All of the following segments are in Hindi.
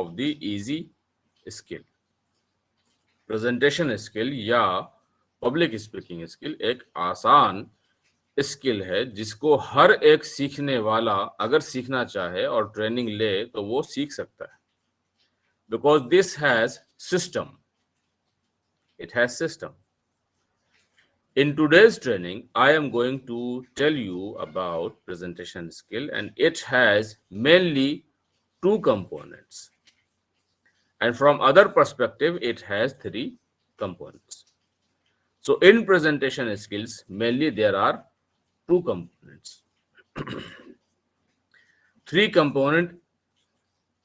Of the easy skill. Presentation skill या पब्लिक स्पीकिंग स्किल एक आसान स्किल है जिसको हर एक सीखने वाला अगर सीखना चाहे और ट्रेनिंग ले तो वो सीख सकता है, because this has system, it has system. In today's training, I am going to tell you about presentation skill, and it has mainly two components. And from other perspective, it has three components. So in presentation skills, mainly there are two components. Three component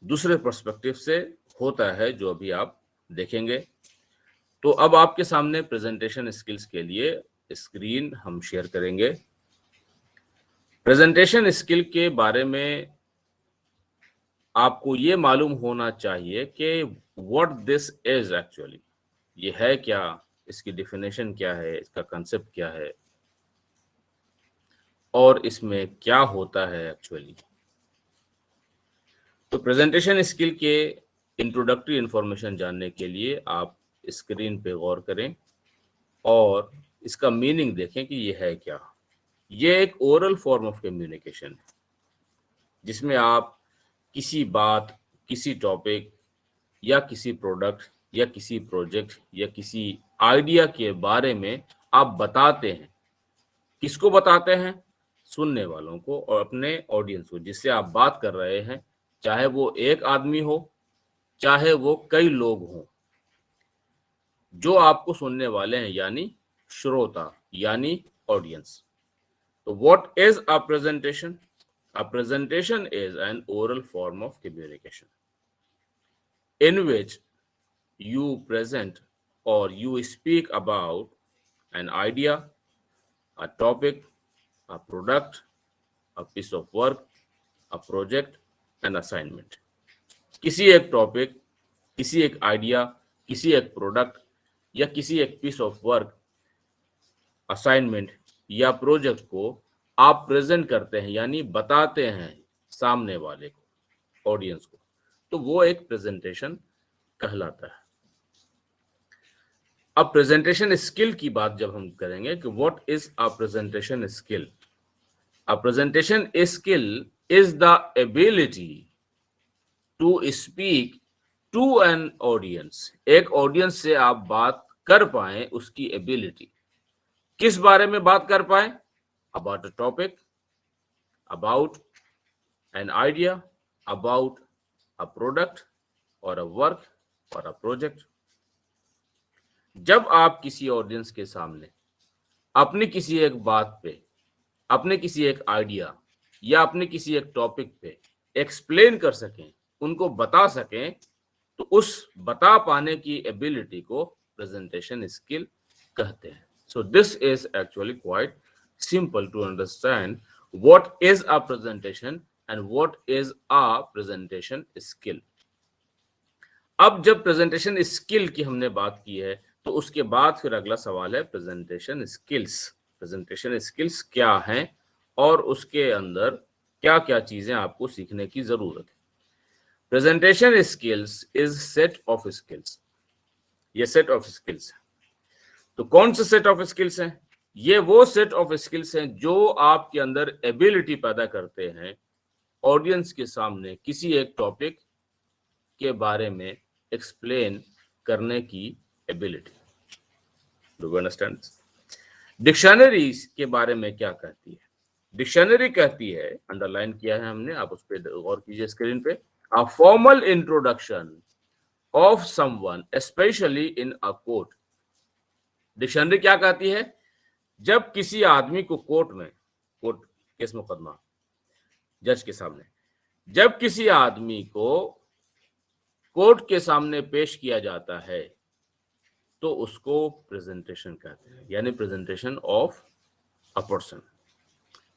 दूसरे पर्सपेक्टिव से होता है जो अभी आप देखेंगे। तो अब आपके सामने प्रेजेंटेशन स्किल्स के लिए स्क्रीन हम शेयर करेंगे। प्रेजेंटेशन स्किल के बारे में आपको ये मालूम होना चाहिए कि व्हाट दिस इज एक्चुअली, ये है क्या, इसकी डेफिनेशन क्या है, इसका कंसेप्ट क्या है और इसमें क्या होता है एक्चुअली। तो प्रेजेंटेशन स्किल के इंट्रोडक्टरी इंफॉर्मेशन जानने के लिए आप स्क्रीन पे गौर करें और इसका मीनिंग देखें कि ये है क्या। ये एक ओरल फॉर्म ऑफ कम्युनिकेशन है जिसमें आप किसी बात, किसी टॉपिक या किसी प्रोडक्ट या किसी प्रोजेक्ट या किसी आइडिया के बारे में आप बताते हैं। किसको बताते हैं? सुनने वालों को और अपने ऑडियंस को, जिससे आप बात कर रहे हैं, चाहे वो एक आदमी हो, चाहे वो कई लोग हों, जो आपको सुनने वाले हैं, यानी श्रोता, यानी ऑडियंस। तो what is a presentation? A presentation is an oral form of communication in which you present or you speak about an idea, a topic, a product, a piece of work, a project, an assignment. किसी एक टॉपिक, किसी एक आइडिया, किसी एक प्रोडक्ट या किसी एक पीस ऑफ वर्क, असाइनमेंट या प्रोजेक्ट को आप प्रेजेंट करते हैं, यानी बताते हैं सामने वाले को, ऑडियंस को, तो वो एक प्रेजेंटेशन कहलाता है। अब प्रेजेंटेशन स्किल की बात जब हम करेंगे कि what is a presentation skill? A presentation skill is the ability to speak to an audience. एक ऑडियंस से आप बात कर पाए, उसकी एबिलिटी। किस बारे में बात कर पाए? About a topic, about an idea, about a product or a work or a project. जब आप किसी ऑडियंस के सामने अपनी किसी एक बात पे, अपने किसी एक आइडिया या अपने किसी एक टॉपिक पे एक्सप्लेन कर सकें, उनको बता सकें, तो उस बता पाने की एबिलिटी को प्रेजेंटेशन स्किल कहते हैं। So this is actually quite simple to understand what is a presentation and what is a presentation skill. अब जब प्रेजेंटेशन स्किल की हमने बात की है तो उसके बाद फिर अगला सवाल है प्रेजेंटेशन स्किल्स। प्रेजेंटेशन स्किल्स क्या हैं और उसके अंदर क्या क्या चीजें आपको सीखने की जरूरत है। Presentation skills is set of skills. ये सेट ऑफ स्किल्स है। तो कौन से सेट ऑफ स्किल्स हैं? ये वो सेट ऑफ स्किल्स हैं जो आपके अंदर एबिलिटी पैदा करते हैं ऑडियंस के सामने किसी एक टॉपिक के बारे में एक्सप्लेन करने की ability. Do you understand? Dictionary के बारे में क्या कहती है? डिक्शनरी कहती है, अंडरलाइन किया है हमने, आप उस पर गौर कीजिए स्क्रीन पे, a formal introduction of someone specially in a court. Dictionary क्या कहती है? जब किसी आदमी को कोर्ट में, कोर्ट केस मुकदमा, जज के सामने, जब किसी आदमी को कोर्ट के सामने पेश किया जाता है तो उसको प्रेजेंटेशन कहते हैं, यानी प्रेजेंटेशन ऑफ अ पर्सन।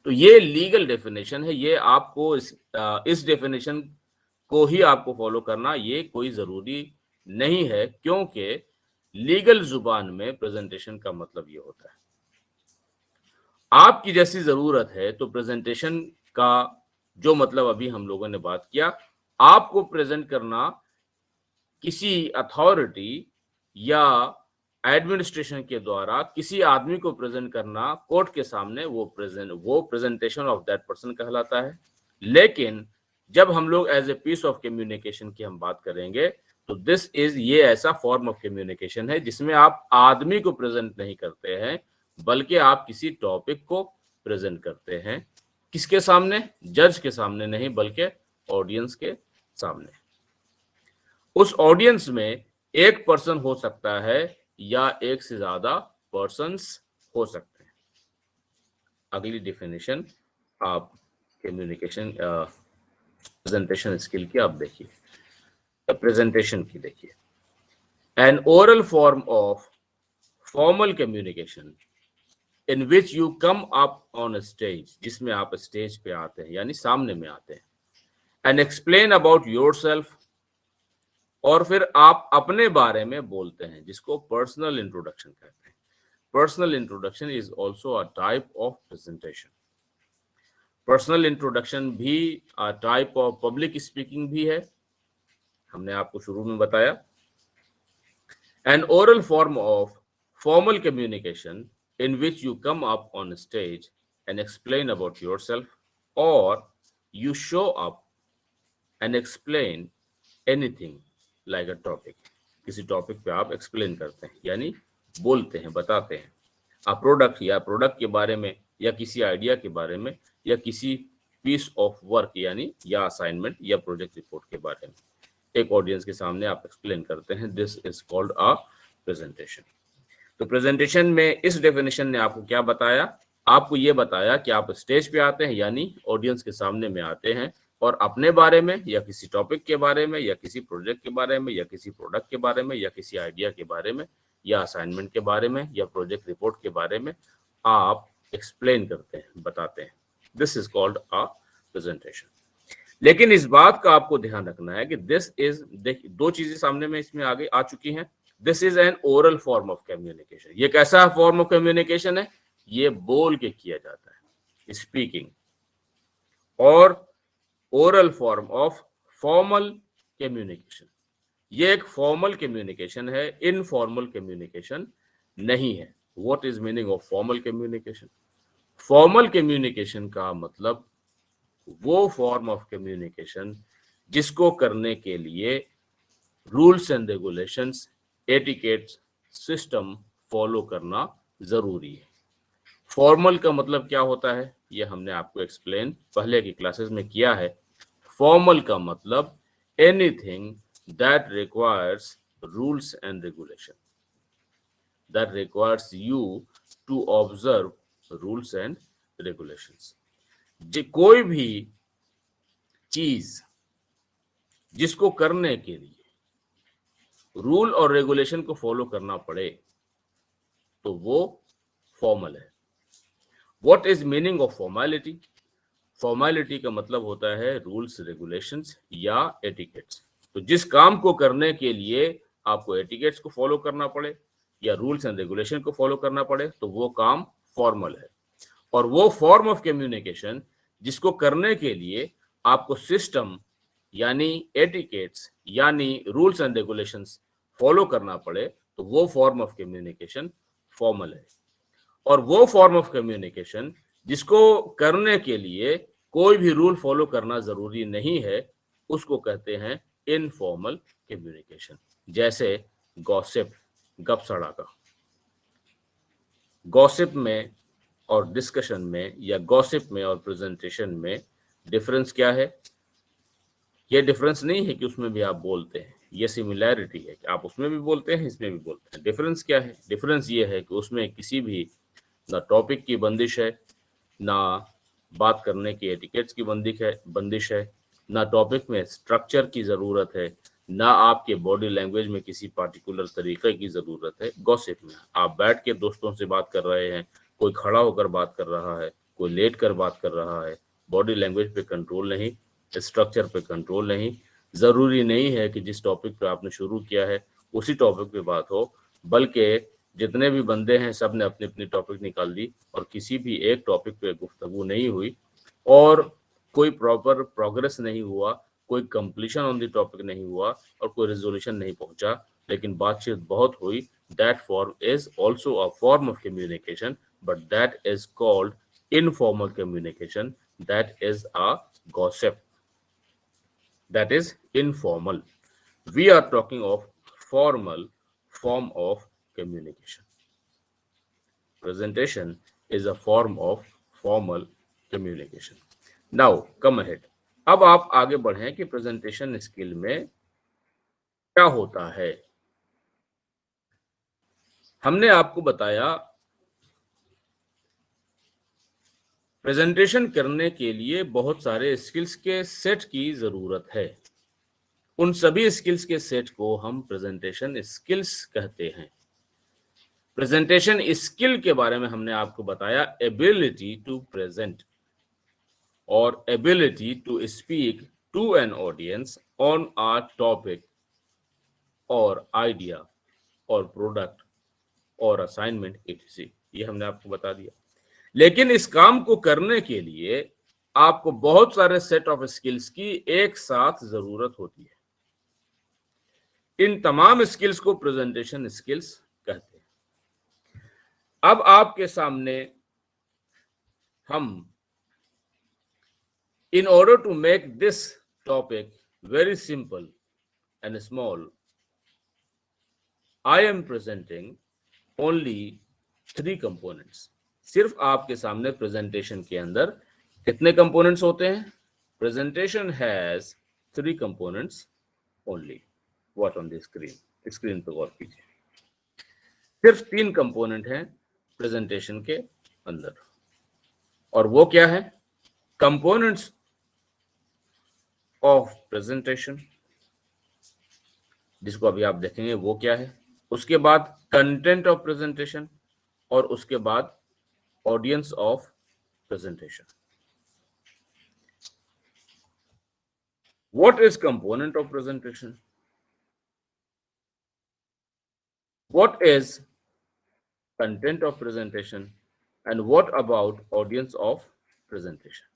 तो ये लीगल डेफिनेशन है। ये आपको इस डेफिनेशन को ही आपको फॉलो करना ये कोई जरूरी नहीं है, क्योंकि लीगल जुबान में प्रेजेंटेशन का मतलब ये होता है। आपकी जैसी जरूरत है तो प्रेजेंटेशन का जो मतलब अभी हम लोगों ने बात किया, आपको प्रेजेंट करना किसी अथॉरिटी या एडमिनिस्ट्रेशन के द्वारा किसी आदमी को प्रेजेंट करना कोर्ट के सामने, वो प्रेजेंटेशन ऑफ दैट पर्सन कहलाता है। लेकिन जब हम लोग as a piece of communication की हम बात करेंगे तो दिस इज, ये ऐसा फॉर्म ऑफ कम्युनिकेशन है जिसमें आप आदमी को प्रेजेंट नहीं करते हैं, बल्कि आप किसी टॉपिक को प्रेजेंट करते हैं। किसके सामने? जज के सामने नहीं, बल्कि ऑडियंस के सामने। उस ऑडियंस में एक पर्सन हो सकता है या एक से ज्यादा पर्सन्स हो सकते हैं। अगली डेफिनेशन आप कम्युनिकेशन प्रेजेंटेशन स्किल की आप देखिए, प्रेजेंटेशन की देखिए। N oral form of formal communication in which you come up on stage, जिसमें आप स्टेज पे आते हैं यानी सामने में आते हैं, एंड एक्सप्लेन अबाउट योरसेल्फ, और फिर आप अपने बारे में बोलते हैं, जिसको पर्सनल इंट्रोडक्शन कहते हैं। Personal introduction is also a type of presentation. Personal introduction भी टाइप ऑफ पब्लिक स्पीकिंग भी है, हमने आपको शुरू में बताया। N oral form of formal communication in which you come up on stage and explain about yourself, or you show up and explain anything like a topic, किसी टॉपिक पे आप एक्सप्लेन करते हैं यानी बोलते हैं, बताते हैं। आप प्रोडक्ट या प्रोडक्ट के बारे में या किसी आइडिया के बारे में या किसी पीस ऑफ वर्क यानी या असाइनमेंट या प्रोजेक्ट रिपोर्ट के बारे में एक ऑडियंस के सामने आप एक्सप्लेन करते हैं। This is called a presentation. तो प्रेजेंटेशन में इस डेफिनेशन ने आपको क्या बताया? आपको ये बताया कि आप स्टेज पे आते हैं यानी ऑडियंस के सामने में आते हैं और अपने बारे में या किसी टॉपिक के बारे में या किसी प्रोजेक्ट के बारे में या किसी प्रोडक्ट के बारे में या किसी आइडिया के बारे में या असाइनमेंट के बारे में या प्रोजेक्ट रिपोर्ट के बारे में आप एक्सप्लेन करते हैं, बताते हैं। This is called a presentation. लेकिन इस बात का आपको ध्यान रखना है कि दिस इज, देखिए दो चीजें सामने में इसमें आगे आ चुकी हैं। This is an oral form of communication. ये कैसा फॉर्म ऑफ कम्युनिकेशन है? ये बोल के किया जाता है, स्पीकिंग। और oral form of formal communication, ये एक फॉर्मल कम्युनिकेशन है, इनफॉर्मल कम्युनिकेशन नहीं है। What is meaning of formal communication? Formal communication का मतलब वो फॉर्म ऑफ कम्युनिकेशन जिसको करने के लिए rules and regulations, etiquettes, system follow करना जरूरी है। फॉर्मल का मतलब क्या होता है ये हमने आपको एक्सप्लेन पहले की क्लासेस में किया है। फॉर्मल का मतलब anything that requires rules and regulation, that requires you to observe rules and regulations. कोई भी चीज जिसको करने के लिए रूल और रेगुलेशन को फॉलो करना पड़े तो वो फॉर्मल है। What is meaning of formality? Formality का मतलब होता है रूल्स, रेगुलेशंस या एटिकेट्स। तो जिस काम को करने के लिए आपको एटिकेट्स को फॉलो करना पड़े या रूल्स एंड रेगुलेशन को फॉलो करना पड़े तो वो काम फॉर्मल है। और वो फॉर्म ऑफ कम्युनिकेशन जिसको करने के लिए आपको सिस्टम यानी एटिकेट्स यानी रूल्स एंड रेगुलेशंस फॉलो करना पड़े तो वो फॉर्म ऑफ कम्युनिकेशन फॉर्मल है। और वो फॉर्म ऑफ कम्युनिकेशन जिसको करने के लिए कोई भी रूल फॉलो करना जरूरी नहीं है उसको कहते हैं इनफॉर्मल कम्युनिकेशन। जैसे गॉसिप, गप सड़ाका। गॉसिप में और डिस्कशन में या गॉसिप में और प्रेजेंटेशन में डिफरेंस क्या है? ये डिफरेंस नहीं है कि उसमें भी आप बोलते हैं, ये सिमिलैरिटी है कि आप उसमें भी बोलते हैं, इसमें भी बोलते हैं। डिफरेंस क्या है? डिफरेंस ये है कि उसमें किसी भी ना टॉपिक की बंदिश है, ना बात करने की एटिकेट्स की बंदिश है, ना टॉपिक में स्ट्रक्चर की ज़रूरत है, ना आपके बॉडी लैंग्वेज में किसी पार्टिकुलर तरीके की ज़रूरत है। गॉसिप में आप बैठ के दोस्तों से बात कर रहे हैं, कोई खड़ा होकर बात कर रहा है, कोई लेट कर बात कर रहा है। बॉडी लैंग्वेज पे कंट्रोल नहीं, स्ट्रक्चर पे कंट्रोल नहीं। ज़रूरी नहीं है कि जिस टॉपिक पे आपने शुरू किया है उसी टॉपिक पे बात हो, बल्कि जितने भी बंदे हैं सब ने अपनी अपनी टॉपिक निकाल दी और किसी भी एक टॉपिक पे गुफ्तगू नहीं हुई और कोई प्रॉपर प्रोग्रेस नहीं हुआ, कोई कंप्लीशन ऑन द टॉपिक नहीं हुआ और कोई रेजोल्यूशन नहीं पहुंचा, लेकिन बातचीत बहुत हुई, that form is also a form of communication, but that is called informal communication, that is a gossip, that is informal. We are talking of formal form of communication. Presentation is a form of formal communication. Now come ahead. अब आप आगे बढ़ें कि प्रेजेंटेशन स्किल में क्या होता है। हमने आपको बताया प्रेजेंटेशन करने के लिए बहुत सारे स्किल्स के सेट की जरूरत है। उन सभी स्किल्स के सेट को हम प्रेजेंटेशन स्किल्स कहते हैं। प्रेजेंटेशन स्किल के बारे में हमने आपको बताया एबिलिटी टू प्रेजेंट और ability to speak to an audience on a topic और आइडिया और प्रोडक्ट और असाइनमेंट etc। ये हमने आपको बता दिया। लेकिन इस काम को करने के लिए आपको बहुत सारे सेट ऑफ स्किल्स की एक साथ जरूरत होती है। इन तमाम स्किल्स को प्रेजेंटेशन स्किल्स कहते हैं। अब आपके सामने हम in order to make this topic very simple and small, I am presenting only 3 components. सिर्फ आपके सामने प्रेजेंटेशन के अंदर कितने कंपोनेंट्स होते हैं? Presentation has 3 components only. What on the screen, screen पे गौर कीजिए। सिर्फ 3 कंपोनेंट हैं प्रेजेंटेशन के अंदर, और वो क्या है? कंपोनेंट्स ऑफ प्रेजेंटेशन, जिसको अभी आप देखेंगे वो क्या है, उसके बाद कंटेंट ऑफ प्रेजेंटेशन, और उसके बाद audience of presentation. What is component of presentation? What is content of presentation? And what about audience of presentation?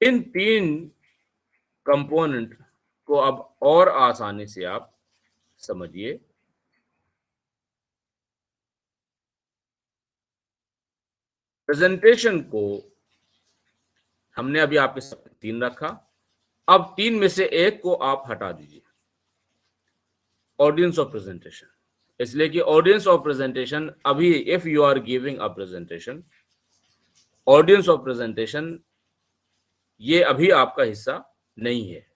In 3 component को अब और आसानी से आप समझिए। प्रेजेंटेशन को हमने अभी आपके सामने 3 रखा, अब 3 में से एक को आप हटा दीजिए, ऑडियंस ऑफ प्रेजेंटेशन। इसलिए कि ऑडियंस ऑफ प्रेजेंटेशन अभी, if you are giving a presentation, audience of presentation ये अभी आपका हिस्सा नहीं है।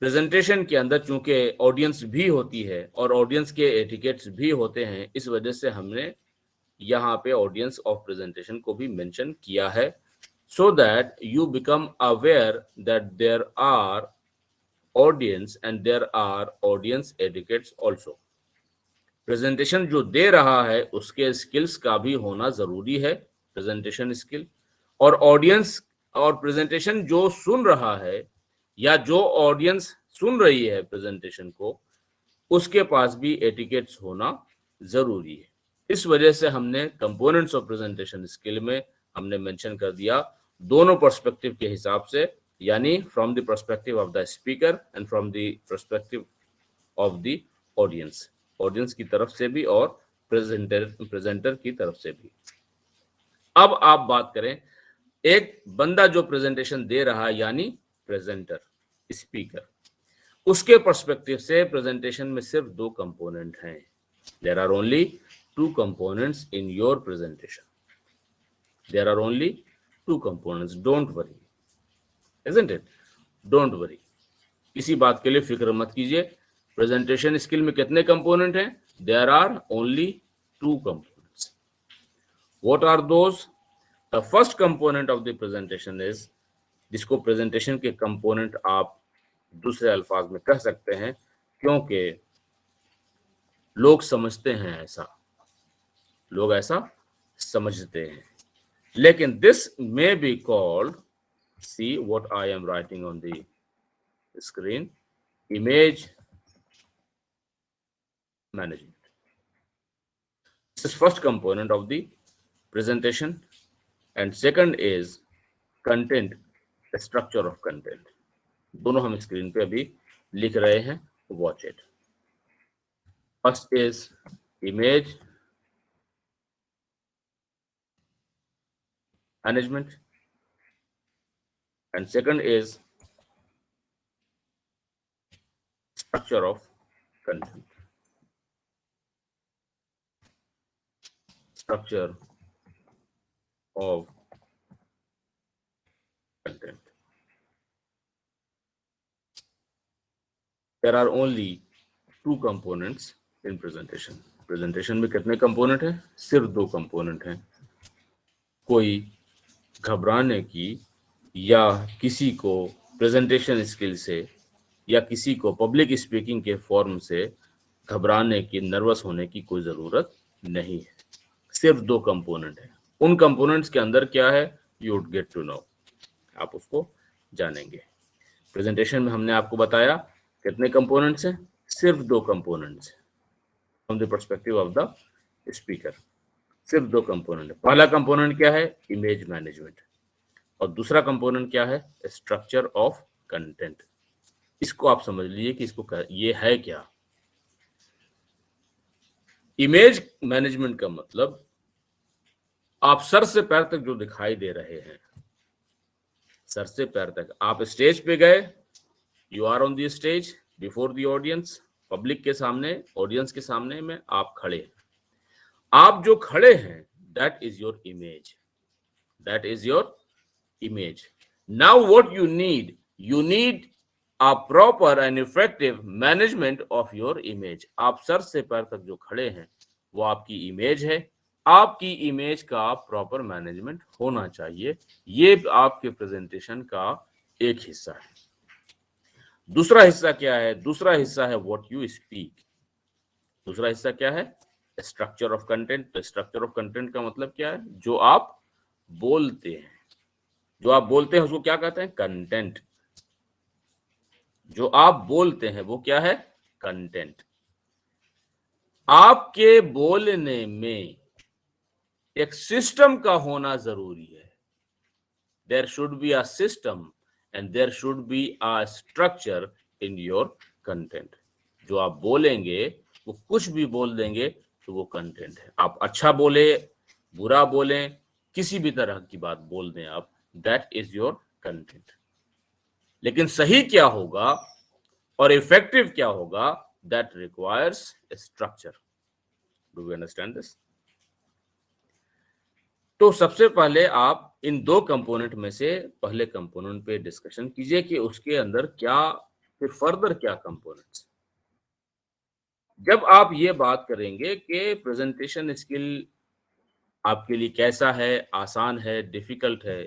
प्रेजेंटेशन के अंदर चूंकि ऑडियंस भी होती है और ऑडियंस के एटिकेट्स भी होते हैं, इस वजह से हमने यहाँ पे ऑडियंस ऑफ प्रेजेंटेशन को भी मेंशन किया है, so that you become aware that there are audience and there are audience etiquettes also। Presentation जो दे रहा है उसके स्किल्स का भी होना जरूरी है, प्रेजेंटेशन स्किल, और ऑडियंस और प्रेजेंटेशन जो सुन रहा है या जो ऑडियंस सुन रही है प्रेजेंटेशन को, उसके पास भी एटिकेट्स होना जरूरी है। इस वजह से हमने कंपोनेंट्स ऑफ प्रेजेंटेशन स्किल में हमने मेंशन कर दिया दोनों पर्सपेक्टिव के हिसाब से, यानी from the perspective of the speaker and from the perspective of the audience, audience की तरफ से भी और प्रेजेंटर की तरफ से भी। अब आप बात करें एक बंदा जो प्रेजेंटेशन दे रहा है, यानी प्रेजेंटर, स्पीकर, उसके पर्सपेक्टिव से प्रेजेंटेशन में सिर्फ 2 कंपोनेंट हैं। There are only 2 components in your presentation. There are only 2 components, don't worry, isn't it? Don't worry, किसी बात के लिए फिक्र मत कीजिए। प्रेजेंटेशन स्किल में कितने कंपोनेंट हैं? There are only 2 components. What are those? The first component of the presentation is, जिसको प्रेजेंटेशन के कंपोनेंट आप दूसरे अल्फाज में कह सकते हैं, क्योंकि लोग समझते हैं ऐसा, लोग ऐसा समझते हैं, लेकिन this may be called, see what I am writing on the screen, image management. This is first component of the presentation, and second is content structure of content. दोनों हम स्क्रीन पे अभी लिख रहे हैं, watch it. First is image management and second is structure of content. Structure of content. There are only two components in presentation. Presentation में कितने component हैं? सिर्फ दो component हैं। कोई घबराने की या किसी को प्रेजेंटेशन स्किल से या किसी को पब्लिक स्पीकिंग के फॉर्म से घबराने की, नर्वस होने की कोई जरूरत नहीं है। सिर्फ दो कंपोनेंट है। उन कंपोनेंट्स के अंदर क्या है, you would get to know, आप उसको जानेंगे। प्रेजेंटेशन में हमने आपको बताया कितने कंपोनेंट्स हैं, सिर्फ दो components from the perspective of the speaker. सिर्फ दो कंपोनेंट है। पहला कंपोनेंट क्या है, इमेज मैनेजमेंट, और दूसरा कंपोनेंट क्या है, स्ट्रक्चर ऑफ कंटेंट। इसको आप समझ लीजिए कि इसको ये है क्या। इमेज मैनेजमेंट का मतलब आप सर से पैर तक जो दिखाई दे रहे हैं, सर से पैर तक, आप स्टेज पे गए, you are on the stage before the audience, public के सामने, ऑडियंस के सामने में आप खड़े हैं। आप जो खड़े हैं, that is your image, that is your image. Now what you need a proper and effective management of your image। आप सर से पैर तक जो खड़े हैं वो आपकी इमेज है। आपकी इमेज का प्रॉपर मैनेजमेंट होना चाहिए। ये आपके प्रेजेंटेशन का एक हिस्सा है। दूसरा हिस्सा क्या है, दूसरा हिस्सा है व्हाट यू स्पीक। दूसरा हिस्सा क्या है, स्ट्रक्चर ऑफ कंटेंट। तो स्ट्रक्चर ऑफ कंटेंट का मतलब क्या है, जो आप बोलते हैं, जो आप बोलते हैं उसको क्या कहते हैं, कंटेंट। जो आप बोलते हैं वो क्या है, कंटेंट। आपके बोलने में एक सिस्टम का होना जरूरी है। There should be a system and there should be a structure in your content. जो आप बोलेंगे वो कुछ भी बोल देंगे तो वो कंटेंट है। आप अच्छा बोले, बुरा बोले, किसी भी तरह की बात बोल दें आप, दैट इज योर कंटेंट। लेकिन सही क्या होगा और इफेक्टिव क्या होगा, that requires structure. Do we understand this? तो सबसे पहले आप इन दो कंपोनेंट में से पहले कंपोनेंट पे डिस्कशन कीजिए कि उसके अंदर क्या, फिर फर्दर क्या कंपोनेंट्स। जब आप ये बात करेंगे कि प्रेजेंटेशन स्किल आपके लिए कैसा है, आसान है, डिफिकल्ट है,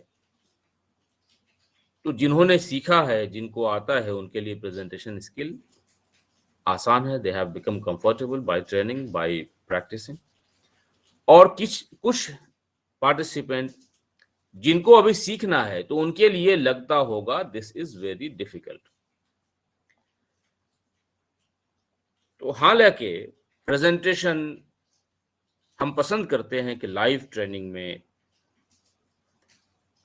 तो जिन्होंने सीखा है, जिनको आता है, उनके लिए प्रेजेंटेशन स्किल आसान है। They have become comfortable by training, by practicing. और कुछ पार्टिसिपेंट जिनको अभी सीखना है, तो उनके लिए लगता होगा दिस इज वेरी डिफिकल्ट। तो हालांकि प्रेजेंटेशन हम पसंद करते हैं कि लाइव ट्रेनिंग में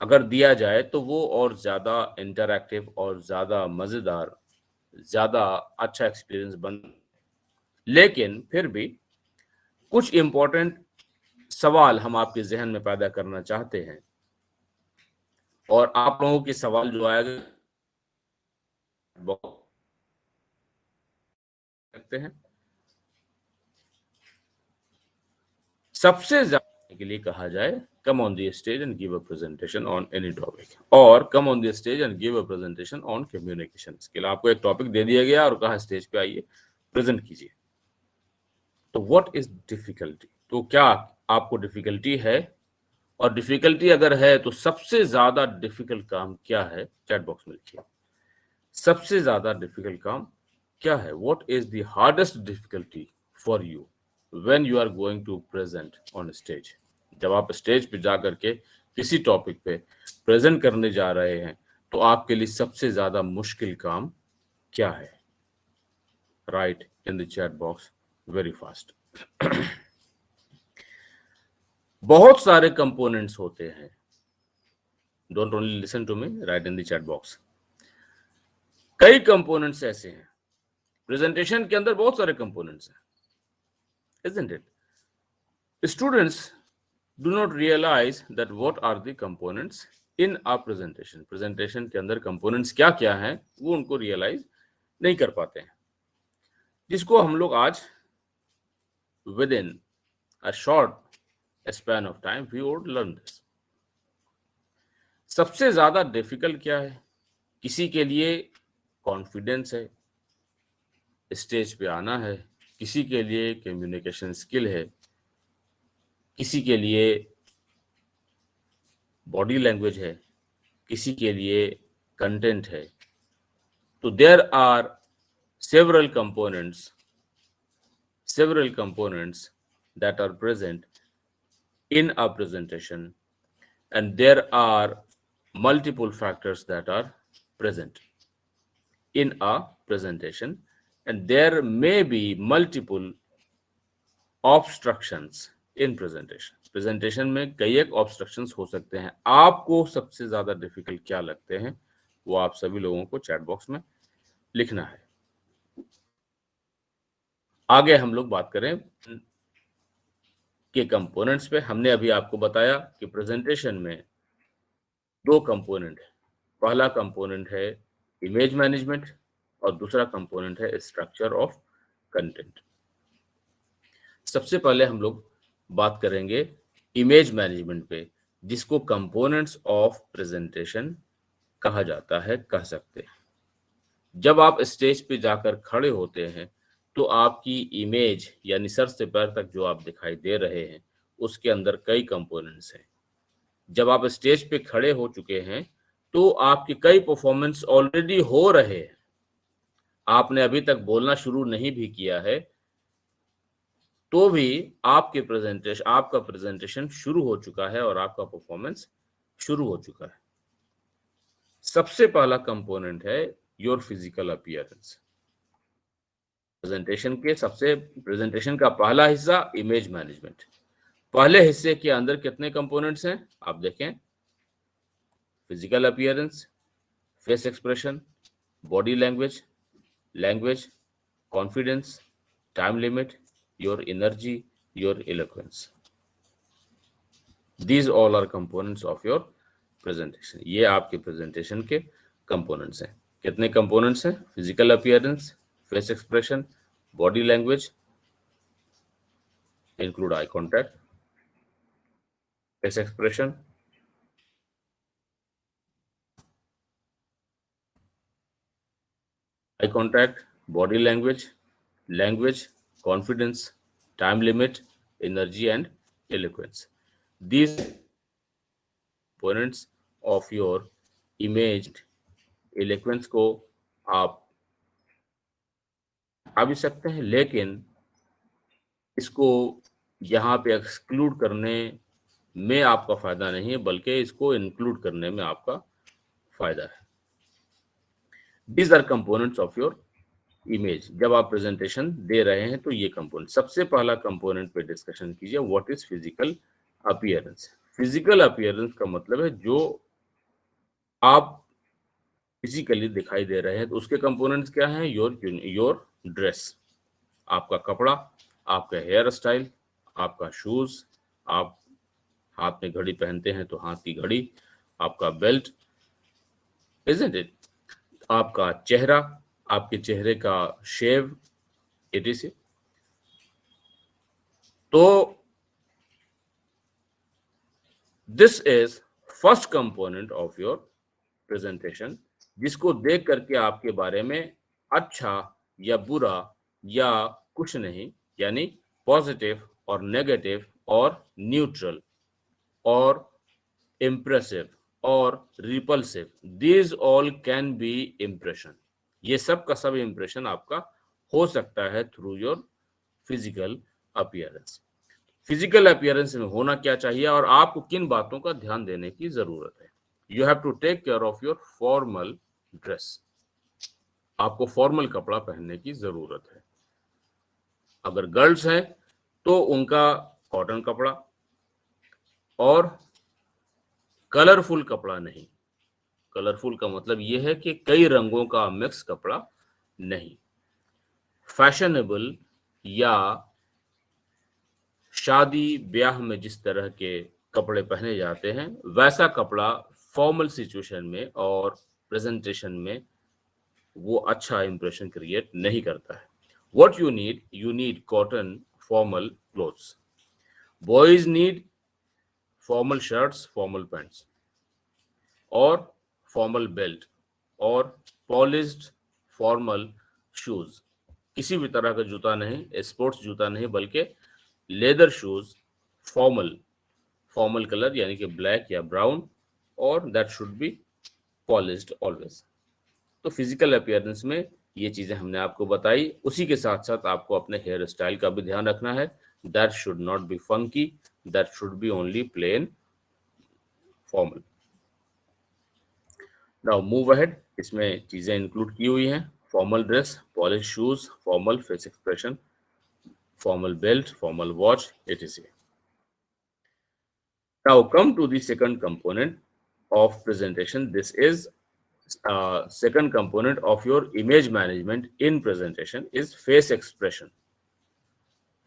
अगर दिया जाए तो वो और ज्यादा इंटरैक्टिव और ज्यादा मजेदार, ज्यादा अच्छा एक्सपीरियंस बन। लेकिन फिर भी कुछ इंपॉर्टेंट सवाल हम आपके जहन में पैदा करना चाहते हैं, और आप लोगों के सवाल जो आएगा सकते हैं। सबसे ज्यादा के लिए कहा जाए, come on the stage and give a presentation on any topic, और come on the stage and give a presentation on communication skill. आपको एक टॉपिक दे दिया गया और कहा स्टेज पे आइए, प्रेजेंट कीजिए। तो व्हाट इज डिफिकल्टी, तो क्या आपको डिफिकल्टी है, और डिफिकल्टी अगर है तो सबसे ज्यादा डिफिकल्ट काम क्या है, चैट बॉक्स में लिखिए। सबसे ज्यादा डिफिकल्ट काम क्या है, what is the hardest difficulty for you when you are going to present on stage. जब आप स्टेज पे जाकर के किसी टॉपिक पे प्रेजेंट करने जा रहे हैं, तो आपके लिए सबसे ज्यादा मुश्किल काम क्या है। Write in the chat box very fast. बहुत सारे कंपोनेंट्स होते हैं don't only listen to me, write in the chat box. कई कंपोनेंट्स ऐसे हैं, प्रेजेंटेशन के अंदर बहुत सारे कंपोनेंट्स हैं, isn't it? Students do not realize that what are the components in a presentation. Presentation के अंदर components क्या क्या हैं वो उनको realize नहीं कर पाते हैं, जिसको हम लोग आज within a short span of time we would learn this. सबसे ज्यादा डिफिकल्ट क्या है? किसी के लिए कॉन्फिडेंस है, स्टेज पे आना है, किसी के लिए कम्युनिकेशन स्किल है, किसी के लिए बॉडी लैंग्वेज है, किसी के लिए कंटेंट है। तो there are several components that are present in a presentation, and there are multiple factors that are present in a presentation, and there may be multiple obstructions in presentation में कई एक ऑब्स्ट्रक्शंस हो सकते हैं। आपको सबसे ज्यादा डिफिकल्ट क्या लगते हैं वो आप सभी लोगों को चैट बॉक्स में लिखना है। आगे हम लोग बात करें के कंपोनेंट्स पे। हमने अभी आपको बताया कि प्रेजेंटेशन में दो कंपोनेंट है, पहला कंपोनेंट है इमेज मैनेजमेंट और दूसरा कंपोनेंट है स्ट्रक्चर ऑफ कंटेंट। सबसे पहले हम लोग बात करेंगे इमेज मैनेजमेंट पे, जिसको कंपोनेंट्स ऑफ प्रेजेंटेशन कहा जाता है, कह सकते हैं। जब आप स्टेज पे जाकर खड़े होते हैं तो आपकी इमेज यानी सर से पैर तक जो आप दिखाई दे रहे हैं उसके अंदर कई कंपोनेंट्स हैं। जब आप स्टेज पे खड़े हो चुके हैं तो आपके कई परफॉर्मेंस ऑलरेडी हो रहे हैं, आपने अभी तक बोलना शुरू नहीं भी किया है तो भी आपका प्रेजेंटेशन शुरू हो चुका है और आपका परफॉर्मेंस शुरू हो चुका है। सबसे पहला कंपोनेंट है योर फिजिकल अपीयरेंस। प्रेजेंटेशन का पहला हिस्सा इमेज मैनेजमेंट। पहले हिस्से के अंदर कितने कंपोनेंट्स हैं आप देखें, physical appearance, face expression, body language, confidence, time limit, your energy, your eloquence. These all are components of your presentation. ये आपके प्रेजेंटेशन के कंपोनेंट्स हैं। कितने कंपोनेंट्स हैं? Physical appearance, face expression, body language, include eye contact, face expression, body language, confidence, time limit, energy and eloquence. These components of your image eloquence को आप आ भी सकते हैं, लेकिन इसको यहाँ पे एक्सक्लूड करने में आपका फायदा नहीं है, बल्कि इसको इंक्लूड करने में आपका फायदा है। These are components of your image. जब आप प्रेजेंटेशन दे रहे हैं तो ये कंपोनेंट, सबसे पहला कंपोनेंट पे डिस्कशन कीजिए, what is physical appearance. Physical appearance का मतलब है जो आप फिजिकली दिखाई दे रहे हैं। तो उसके कंपोनेंट्स क्या हैं? योर ड्रेस, आपका कपड़ा, आपका हेयर स्टाइल, आपका शूज, आप हाथ में घड़ी पहनते हैं तो हाथ की घड़ी, आपका बेल्ट, इजंट इट, आपका चेहरा, आपके चेहरे का शेव, etc. तो this is first component of your presentation, जिसको देख करके आपके बारे में अच्छा या बुरा या कुछ नहीं, यानी पॉजिटिव और नेगेटिव और न्यूट्रल और इम्प्रेसिव और repulsive, these all can be impression. ये सब का सब इम्प्रेशन आपका हो सकता है through your physical appearance. Physical appearance में होना क्या चाहिए और आपको किन बातों का ध्यान देने की जरूरत है? You have to take care of your formal dress. आपको फॉर्मल कपड़ा पहनने की जरूरत है। अगर गर्ल्स हैं तो उनका कॉटन कपड़ा और कलरफुल कपड़ा नहीं। कलरफुल का मतलब ये है कि कई रंगों का मिक्स कपड़ा नहीं। फैशनेबल या शादी ब्याह में जिस तरह के कपड़े पहने जाते हैं वैसा कपड़ा फॉर्मल सिचुएशन में और प्रेजेंटेशन में वो अच्छा इंप्रेशन क्रिएट नहीं करता है। What you need cotton formal clothes. Boys need formal shirts, formal pants, or formal belt, और polished formal shoes. किसी भी तरह का जूता नहीं, स्पोर्ट्स जूता नहीं, बल्कि leather shoes, formal, formal colour यानी कि ब्लैक या ब्राउन, और that should B polished always. तो फिजिकल अपीयरेंस में ये चीजें हमने आपको बताई। उसी के साथ साथ आपको अपने हेयर स्टाइल का भी ध्यान रखना है। That should not be funky, that should be only plain formal. Now move ahead. इसमें चीजें इंक्लूड की हुई हैं। Formal dress, polish shoes, formal face expression, formal belt, formal watch, etc. Now come to the second component of presentation. This is second component of your image management in presentation is face expression.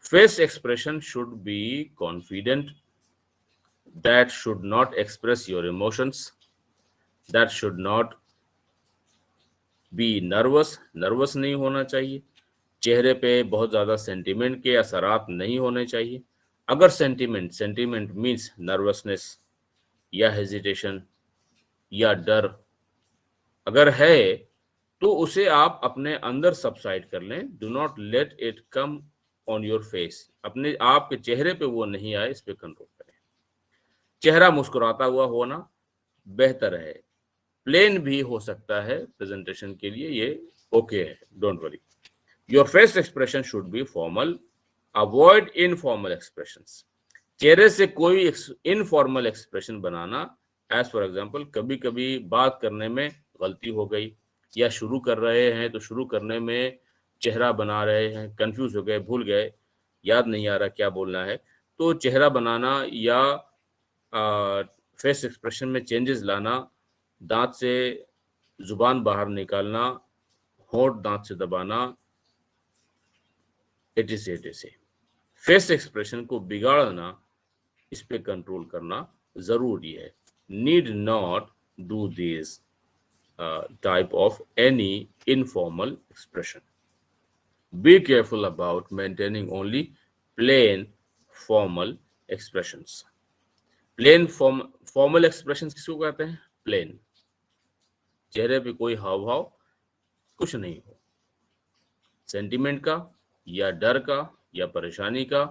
Face expression should be confident, that should not express your emotions, that should not be nervous, nervous नहीं होना चाहिए, चेहरे पे बहुत ज़्यादा सेंटीमेंट के असरात नहीं होने चाहिए। अगर सेंटीमेंट मीन्स नर्वसनेस या हेजिटेशन या डर अगर है तो उसे आप अपने अंदर सबसाइड कर लें। Do not let it come on your face. अपने आपके चेहरे पे वो नहीं आए, इस पे कंट्रोल करें। चेहरा मुस्कुराता हुआ होना बेहतर है, प्लेन भी हो सकता है प्रेजेंटेशन के लिए, ये ओके है, don't worry. Your face expression should be formal, avoid informal expressions. चेहरे से कोई इनफॉर्मल एक्सप्रेशन बनाना, एज फॉर एग्जांपल कभी कभी बात करने में गलती हो गई या शुरू कर रहे हैं तो शुरू करने में चेहरा बना रहे हैं, कंफ्यूज हो गए, भूल गए, याद नहीं आ रहा क्या बोलना है, तो चेहरा बनाना या फेस एक्सप्रेशन में चेंजेस लाना, दांत से जुबान बाहर निकालना, होंठ दांत से दबाना, etc। फेस एक्सप्रेशन को बिगाड़ना, इस पे कंट्रोल करना जरूरी है। Need not do this type of any informal expression. Be careful about maintaining only plain formal expressions. Plain formal expressions किसको कहते हैं? प्लेन, चेहरे पे कोई हाव भाव कुछ नहीं हो, सेंटीमेंट का या डर का या परेशानी का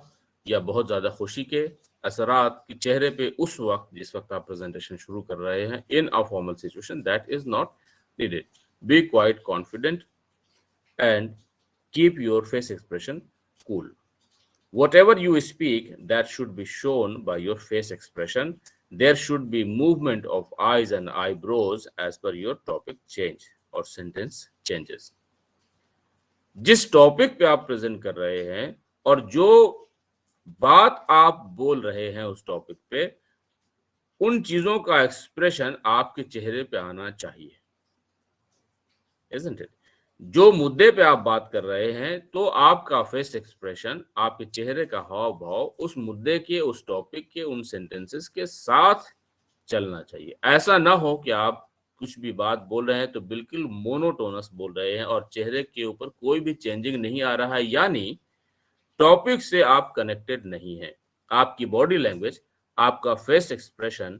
या बहुत ज्यादा खुशी के असरात की चेहरे पे उस वक्त जिस वक्त आप प्रेजेंटेशन शुरू कर रहे हैं in a formal situation, that is not needed. Be quite confident and keep your face expression cool. Whatever you speak, that should be shown by your face expression. There should be movement of eyes and eyebrows as per your topic change or sentence changes. जिस टॉपिक पे आप प्रेजेंट कर रहे हैं और जो बात आप बोल रहे हैं उस टॉपिक पे, उन चीजों का एक्सप्रेशन आपके चेहरे पे आना चाहिए, isn't it? जो मुद्दे पे आप बात कर रहे हैं तो आपका फेस एक्सप्रेशन, आपके चेहरे का हाव भाव उस मुद्दे के, उस टॉपिक के, उन सेंटेंसेस के साथ चलना चाहिए। ऐसा ना हो कि आप कुछ भी बात बोल रहे हैं तो बिल्कुल मोनोटोनस बोल रहे हैं और चेहरे के ऊपर कोई भी चेंजिंग नहीं आ रहा है, यानी टॉपिक से आप कनेक्टेड नहीं है। आपकी बॉडी लैंग्वेज, आपका फेस एक्सप्रेशन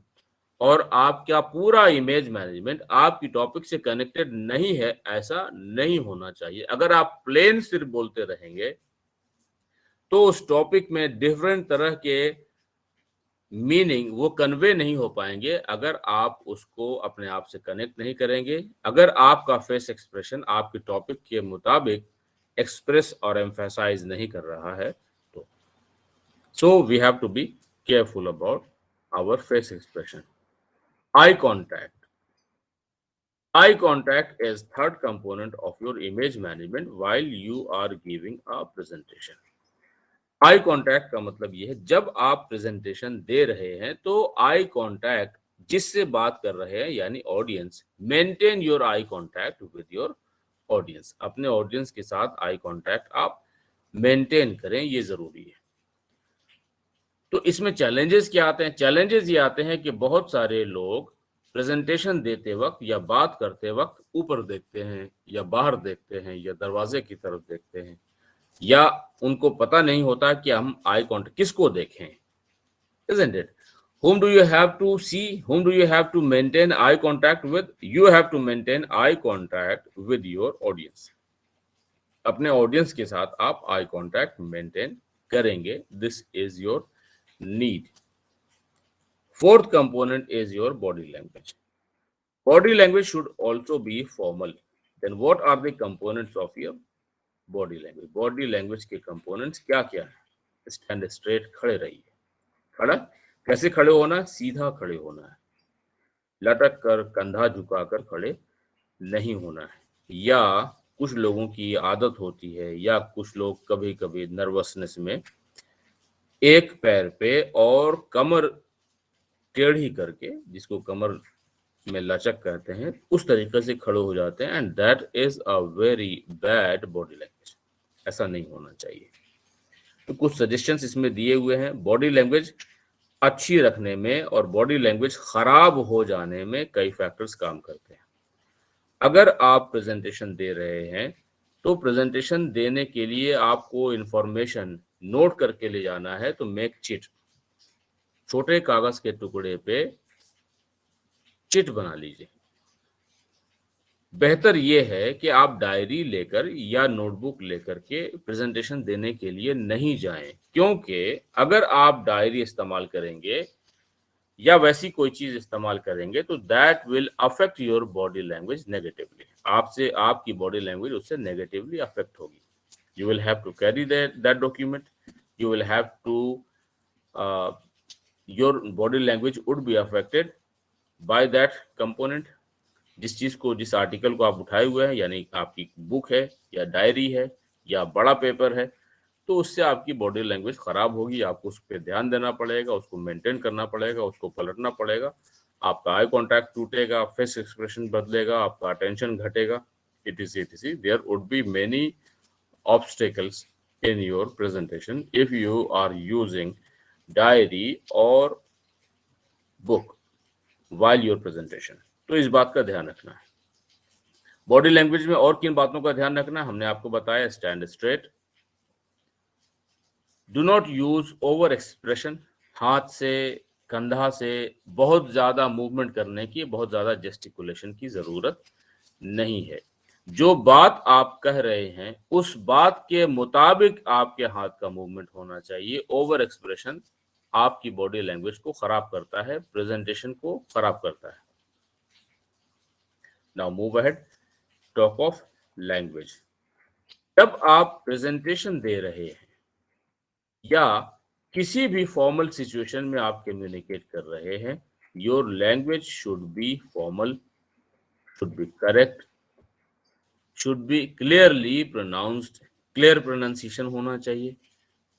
और आपका पूरा इमेज मैनेजमेंट आपकी टॉपिक से कनेक्टेड नहीं है, ऐसा नहीं होना चाहिए। अगर आप प्लेन सिर्फ बोलते रहेंगे तो उस टॉपिक में डिफरेंट तरह के मीनिंग वो कन्वे नहीं हो पाएंगे अगर आप उसको अपने आप से कनेक्ट नहीं करेंगे, अगर आपका फेस एक्सप्रेशन आपके टॉपिक के मुताबिक एक्सप्रेस और एम्फेसाइज नहीं कर रहा है तो। So we have to be careful about our face expression. Eye contact. Eye contact is third component of your image management while you are giving a presentation. Eye contact का मतलब यह है जब आप प्रेजेंटेशन दे रहे हैं तो आई कांटेक्ट जिससे बात कर रहे हैं यानी audience, maintain your eye contact with your audience, अपने ऑडियंस के साथ आई कांटेक्ट आप मेंटेन करें, ये जरूरी है। तो इसमें चैलेंजेस क्या आते हैं? चैलेंजेस ये आते हैं कि बहुत सारे लोग प्रेजेंटेशन देते वक्त या बात करते वक्त ऊपर देखते हैं या बाहर देखते हैं या दरवाजे की तरफ देखते हैं, या उनको पता नहीं होता कि हम आई कांटेक्ट किसको देखें, isn't it? Whom do you have to see? Whom do you have to maintain eye contact with? You have to maintain eye contact with your audience. अपने ऑडियंस के साथ आप आई कांटेक्ट मेंटेन करेंगे, this is your need. Fourth component is your body language. Body language should also be formal. Then what are the components of your body language? Body language के कंपोनेंट्स क्या क्या है? स्टैंड स्ट्रेट, खड़े रहिए। खड़ा कैसे खड़े होना? सीधा खड़े होना है, लटक कर कंधा झुकाकर खड़े नहीं होना है। या कुछ लोगों की आदत होती है या कुछ लोग कभी कभी नर्वसनेस में एक पैर पे और कमर टेढ़ी करके, जिसको कमर में लचक कहते हैं, उस तरीके से खड़े हो जाते हैं, and that is a very bad body language. ऐसा नहीं होना चाहिए। तो कुछ सजेशंस इसमें दिए हुए हैं। बॉडी लैंग्वेज अच्छी रखने में और बॉडी लैंग्वेज खराब हो जाने में कई फैक्टर्स काम करते हैं। अगर आप प्रेजेंटेशन दे रहे हैं तो प्रेजेंटेशन देने के लिए आपको इंफॉर्मेशन नोट करके ले जाना है, तो मेक चिट, छोटे कागज के टुकड़े पे चिट बना लीजिए। बेहतर यह है कि आप डायरी लेकर या नोटबुक लेकर के प्रेजेंटेशन देने के लिए नहीं जाएं, क्योंकि अगर आप डायरी इस्तेमाल करेंगे या वैसी कोई चीज इस्तेमाल करेंगे तो that will affect your body language negatively. आपसे आपकी बॉडी लैंग्वेज उससे नेगेटिवली अफेक्ट होगी। You will have to carry that document, you will have to your body language would be affected by that component. जिस चीज को, जिस आर्टिकल को आप उठाए हुए हैं, यानी आपकी बुक है या डायरी है या बड़ा पेपर है, तो उससे आपकी बॉडी लैंग्वेज खराब होगी। आपको उस पर ध्यान देना पड़ेगा, उसको मेंटेन करना पड़ेगा, उसको पलटना पड़ेगा। आपका आई कांटेक्ट टूटेगा, फेस एक्सप्रेशन बदलेगा, आपका अटेंशन घटेगा, etc. There would be many obstacles in your presentation if you are using diary और बुक व्हाइल योर प्रेजेंटेशन। तो इस बात का ध्यान रखना है। बॉडी लैंग्वेज में और किन बातों का ध्यान रखना है हमने आपको बताया। Stand straight, do not use over expression, हाथ से कंधा से बहुत ज्यादा मूवमेंट करने की, बहुत ज्यादा जेस्टिकुलेशन की जरूरत नहीं है। जो बात आप कह रहे हैं उस बात के मुताबिक आपके हाथ का मूवमेंट होना चाहिए। ओवर एक्सप्रेशन आपकी बॉडी लैंग्वेज को खराब करता है, प्रेजेंटेशन को खराब करता है। Now move ahead, talk of language. जब आप प्रेजेंटेशन दे रहे हैं या किसी भी फॉर्मल सिचुएशन में आप कम्युनिकेट कर रहे हैं, your language should be formal, should be correct, should be clearly pronounced. Clear pronunciation होना चाहिए,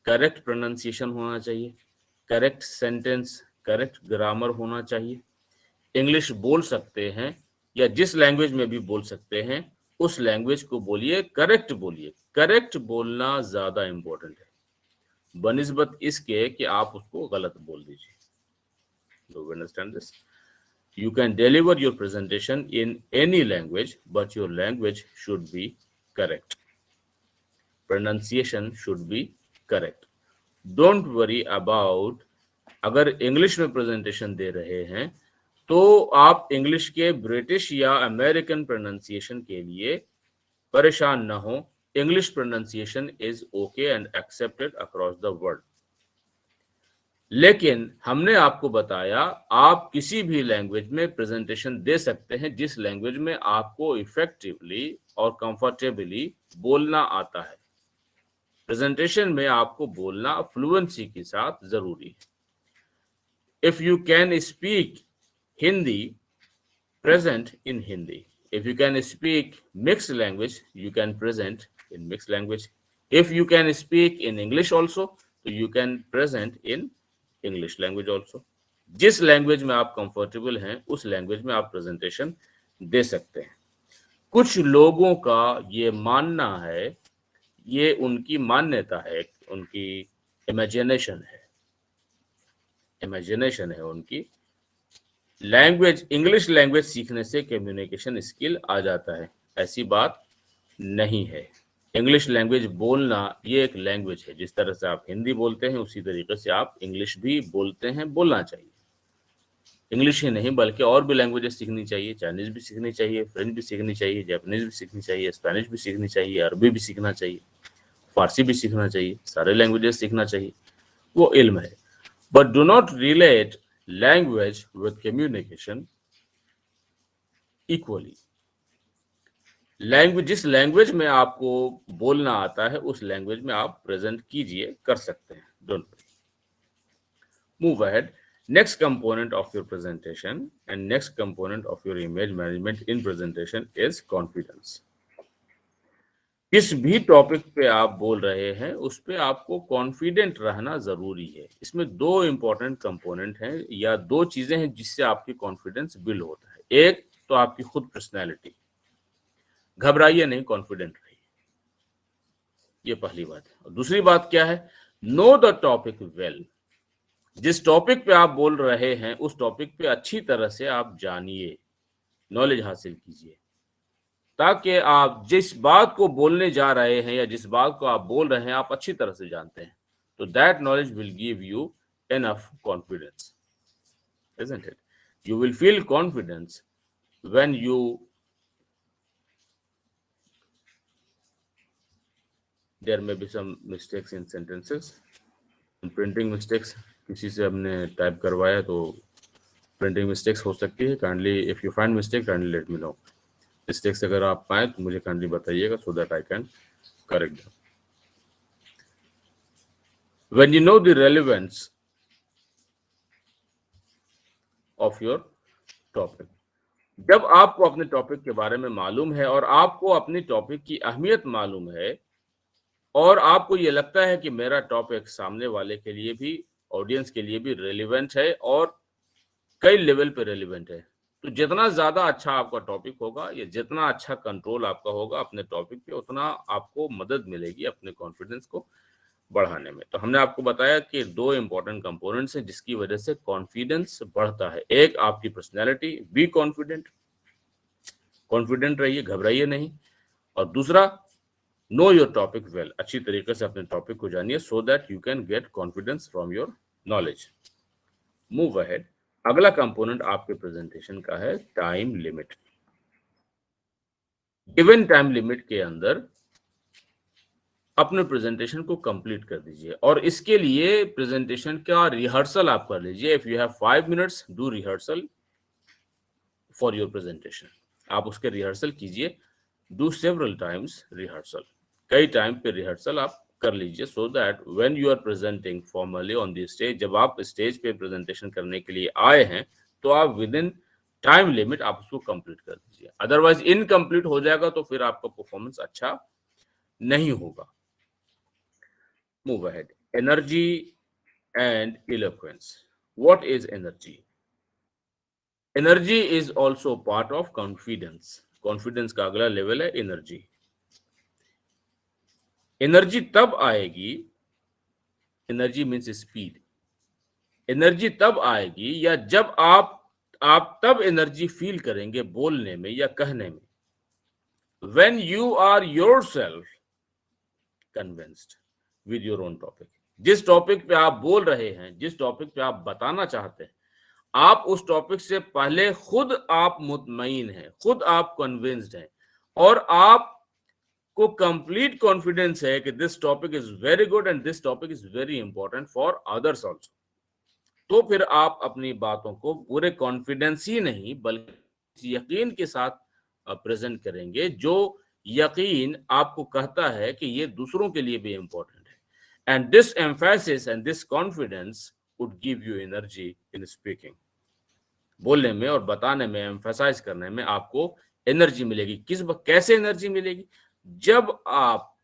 करेक्ट प्रोनाउंसिएशन होना चाहिए, करेक्ट सेंटेंस, करेक्ट ग्रामर होना चाहिए। इंग्लिश बोल सकते हैं या जिस लैंग्वेज में भी बोल सकते हैं, उस लैंग्वेज को बोलिए, करेक्ट बोलिए। करेक्ट बोलना ज्यादा इंपॉर्टेंट है बनिस्बत इसके कि आप उसको गलत बोल दीजिए। Do you understand this? You can deliver your presentation in any language, but your language should be correct. Pronunciation should be correct. Don't worry about, अगर इंग्लिश में प्रेजेंटेशन दे रहे हैं तो आप इंग्लिश के ब्रिटिश या अमेरिकन प्रोनाउंसिएशन के लिए परेशान ना हो। English pronunciation is okay and accepted across the world. लेकिन हमने आपको बताया आप किसी भी लैंग्वेज में प्रेजेंटेशन दे सकते हैं जिस लैंग्वेज में आपको इफेक्टिवली और कंफर्टेबली बोलना आता है। प्रेजेंटेशन में आपको बोलना फ्लुएंसी के साथ जरूरी है। If you can speak Hindi, present in Hindi. If you can speak mixed language, you can present in mixed language. If you can speak in English also, so you can present in English language also. जिस लैंग्वेज में आप कंफर्टेबल हैं उस लैंग्वेज में आप प्रेजेंटेशन दे सकते हैं। कुछ लोगों का ये मानना है, ये उनकी मान्यता है, उनकी इमेजिनेशन है उनकी, लैंग्वेज, इंग्लिश लैंग्वेज सीखने से कम्युनिकेशन स्किल आ जाता है। ऐसी बात नहीं है। इंग्लिश लैंग्वेज बोलना ये एक लैंग्वेज है, जिस तरह से आप हिंदी बोलते हैं उसी तरीके से आप इंग्लिश भी बोलते हैं, बोलना चाहिए। इंग्लिश ही नहीं बल्कि और भी लैंग्वेजेस सीखनी चाहिए, चाइनीज भी सीखनी चाहिए, फ्रेंच भी सीखनी चाहिए, जापानीज भी सीखनी चाहिए, स्पेनिश भी सीखनी चाहिए, अरबी भी सीखना चाहिए, फारसी भी सीखना चाहिए, सारे लैंग्वेजेस सीखना चाहिए, वो इल्म है। But do not relate language with communication equally. Language, जिस लैंग्वेज में आपको बोलना आता है उस लैंग्वेज में आप प्रेजेंट कीजिए, कर सकते हैं, don't move ahead. Next component of your presentation and next component of your image management in presentation is confidence. किस भी टॉपिक पे आप बोल रहे हैं उस पे आपको कॉन्फिडेंट रहना जरूरी है। इसमें दो इंपॉर्टेंट कंपोनेंट हैं या दो चीजें हैं जिससे आपकी कॉन्फिडेंस बिल्ड होता है। एक तो आपकी खुद पर्सनैलिटी, घबराइए नहीं, कॉन्फिडेंट रहिए, ये पहली बात है। और दूसरी बात क्या है, नो द टॉपिक वेल। जिस टॉपिक पे आप बोल रहे हैं उस टॉपिक पे अच्छी तरह से आप जानिए, नॉलेज हासिल कीजिए, ताकि आप जिस बात को बोलने जा रहे हैं या जिस बात को आप बोल रहे हैं आप अच्छी तरह से जानते हैं, तो that knowledge will give you enough confidence, isn't it? You will feel confidence when you, there may be some mistakes in sentences, printing mistakes, किसी से हमने टाइप करवाया तो प्रिंटिंग मिस्टेक्स हो सकती है। Kindly if you find mistake kindly let me know. Mistakes अगर आप पाएं तो मुझे काइंडली बताइएगा so that I can correct them. When you know the relevance of your topic, जब आपको अपने टॉपिक के बारे में मालूम है और आपको अपनी टॉपिक की अहमियत मालूम है और आपको ये लगता है कि मेरा टॉपिक सामने वाले के लिए भी, ऑडियंस के लिए भी रेलिवेंट है और कई लेवल पे रेलिवेंट है, तो जितना ज्यादा अच्छा आपका टॉपिक होगा या जितना अच्छा कंट्रोल आपका होगा अपने टॉपिक पे, उतना आपको मदद मिलेगी अपने कॉन्फिडेंस को बढ़ाने में। तो हमने आपको बताया कि दो इंपॉर्टेंट कंपोनेंट्स हैं जिसकी वजह से कॉन्फिडेंस बढ़ता है। एक आपकी पर्सनैलिटी, बी कॉन्फिडेंट, कॉन्फिडेंट रहिए, घबराइए नहीं। और दूसरा, नो योर टॉपिक वेल, अच्छी तरीके से अपने टॉपिक को जानिए so that you can get confidence from your knowledge. Move ahead. अगला कंपोनेंट आपके प्रेजेंटेशन का है time limit. Given time limit के अंदर अपने प्रेजेंटेशन को कंप्लीट कर दीजिए और इसके लिए प्रेजेंटेशन का रिहर्सल आप कर लीजिए। If you have 5 minutes, do rehearsal for your presentation. आप उसके रिहर्सल कीजिए, डू सेवरल टाइम्स रिहर्सल, कई टाइम पे रिहर्सल आप कर लीजिए so that when you are presenting formally on the stage, जब आप स्टेज पे प्रेजेंटेशन करने के लिए आए हैं तो आप विद इन टाइम लिमिट आप उसको कंप्लीट कर दीजिए। अदरवाइज इनकम्प्लीट हो जाएगा तो फिर आपका परफॉर्मेंस अच्छा नहीं होगा। Move ahead. Energy and eloquence. What is energy? Energy is also part of confidence. Confidence का अगला लेवल है एनर्जी। एनर्जी तब आएगी, एनर्जी मीन्स स्पीड, एनर्जी तब आएगी या जब आप तब एनर्जी फील करेंगे बोलने में या कहने में, when you are yourself convinced with your own topic। जिस टॉपिक पे आप बोल रहे हैं, जिस टॉपिक पे आप बताना चाहते हैं, आप उस टॉपिक से पहले खुद आप मुतमईन हैं, खुद आप कन्विंस्ड हैं और आप को कंप्लीट कॉन्फिडेंस है कि this topic is very good and this topic is very important for others also, तो फिर आप अपनी बातों को पूरे कॉन्फिडेंस ही नहीं बल्कि यकीन के साथ प्रेजेंट करेंगे, जो यकीन आपको कहता है कि ये दूसरों के लिए भी इंपॉर्टेंट है। And this emphasis and this confidence would give you energy in speaking. बोलने में और बताने में, एम्फेसाइज करने में आपको एनर्जी मिलेगी। कैसे एनर्जी मिलेगी? जब आप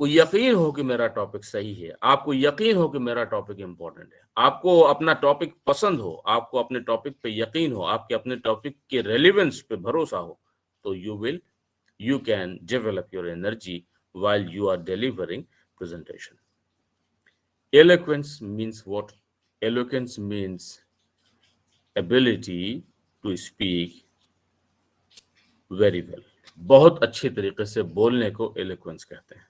आपको यकीन हो कि मेरा टॉपिक सही है, आपको यकीन हो कि मेरा टॉपिक इंपॉर्टेंट है, आपको अपना टॉपिक पसंद हो, आपको अपने टॉपिक पे यकीन हो, आपके अपने टॉपिक के रेलेवेंस पे भरोसा हो, तो you can develop your energy while you are delivering presentation. Eloquence means what? Eloquence means ability to speak very well. बहुत अच्छे तरीके से बोलने को eloquence कहते हैं,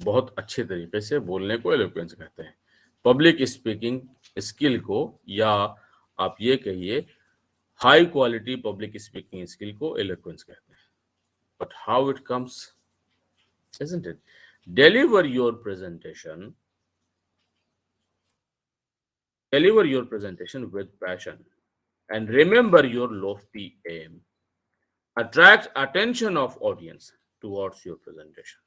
बहुत अच्छे तरीके से बोलने को eloquence कहते हैं। पब्लिक स्पीकिंग स्किल को, या आप ये कहिए high quality public speaking skill को eloquence कहते हैं। But how it comes, isn't it? Deliver your presentation with passion and remember your lofty aim. Attract attention of audience towards your presentation.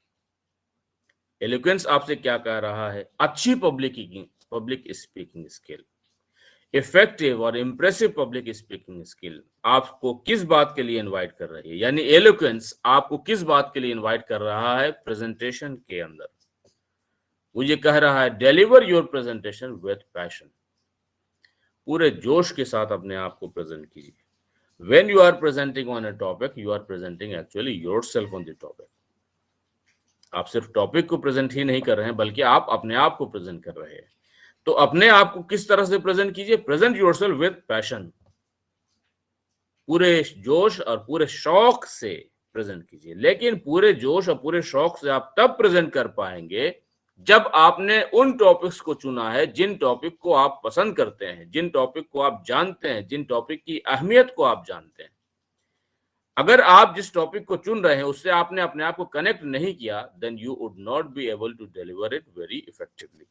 Eloquence आपसे क्या कह रहा है? अच्छी पब्लिक स्पीकिंग स्किल, इफेक्टिव और इम्प्रेसिव पब्लिक स्पीकिंग स्किल आपको किस बात के लिए इनवाइट कर रही है, यानी एलोक्वेंस आपको किस बात के लिए इनवाइट कर रहा है प्रेजेंटेशन के अंदर। वो ये कह रहा है deliver your presentation with passion, पूरे जोश के साथ अपने आप को प्रेजेंट कीजिए। When you are presenting on a topic, you are presenting actually yourself on the topic. आप सिर्फ टॉपिक को प्रेजेंट ही नहीं कर रहे हैं, बल्कि आप अपने आप को प्रेजेंट कर रहे हैं। तो अपने आप को किस तरह से प्रेजेंट कीजिए? प्रेजेंट योरसेल्फ विद पैशन, पूरे जोश और पूरे शौक से प्रेजेंट कीजिए। लेकिन पूरे जोश और पूरे शौक से आप तब प्रेजेंट कर पाएंगे जब आपने उन टॉपिक्स को चुना है जिन टॉपिक को आप पसंद करते हैं, जिन टॉपिक को आप जानते हैं, जिन टॉपिक की अहमियत को आप जानते हैं। अगर आप जिस टॉपिक को चुन रहे हैं उससे आपने अपने आप को कनेक्ट नहीं किया, then you would not be able to deliver it very effectively,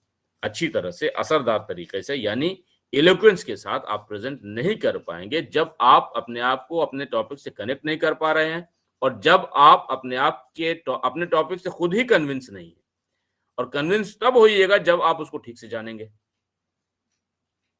अच्छी तरह से, असरदार तरीके से, यानी इलोक्वेंस के साथ आप प्रेजेंट नहीं कर पाएंगे जब आप अपने आप को अपने टॉपिक से कनेक्ट नहीं कर पा रहे हैं, और जब आप अपने टॉपिक से खुद ही कन्विंस नहीं है। और कन्विंस तब होइएगा जब आप उसको ठीक से जानेंगे,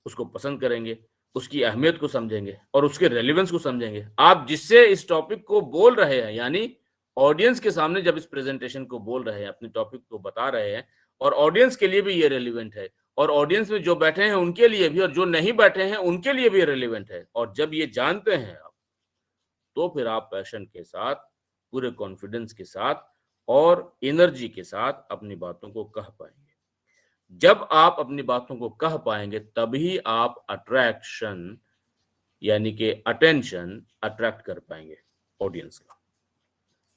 उसको पसंद करेंगे, उसकी अहमियत को समझेंगे और उसके रेलेवेंस को समझेंगे। आप जिससे इस टॉपिक को बोल रहे हैं, यानी ऑडियंस के सामने जब इस प्रेजेंटेशन को बोल रहे हैं, अपने टॉपिक को बता रहे हैं, और ऑडियंस के लिए भी ये रेलिवेंट है, और ऑडियंस में जो बैठे हैं उनके लिए भी, और जो नहीं बैठे हैं उनके लिए भी रेलिवेंट है। और जब ये जानते हैं आप, तो फिर आप पैशन के साथ, पूरे कॉन्फिडेंस के साथ और एनर्जी के साथ अपनी बातों को कह पाएंगे। जब आप अपनी बातों को कह पाएंगे तभी आप अट्रैक्शन, यानी कि अटेंशन अट्रैक्ट कर पाएंगे ऑडियंस का।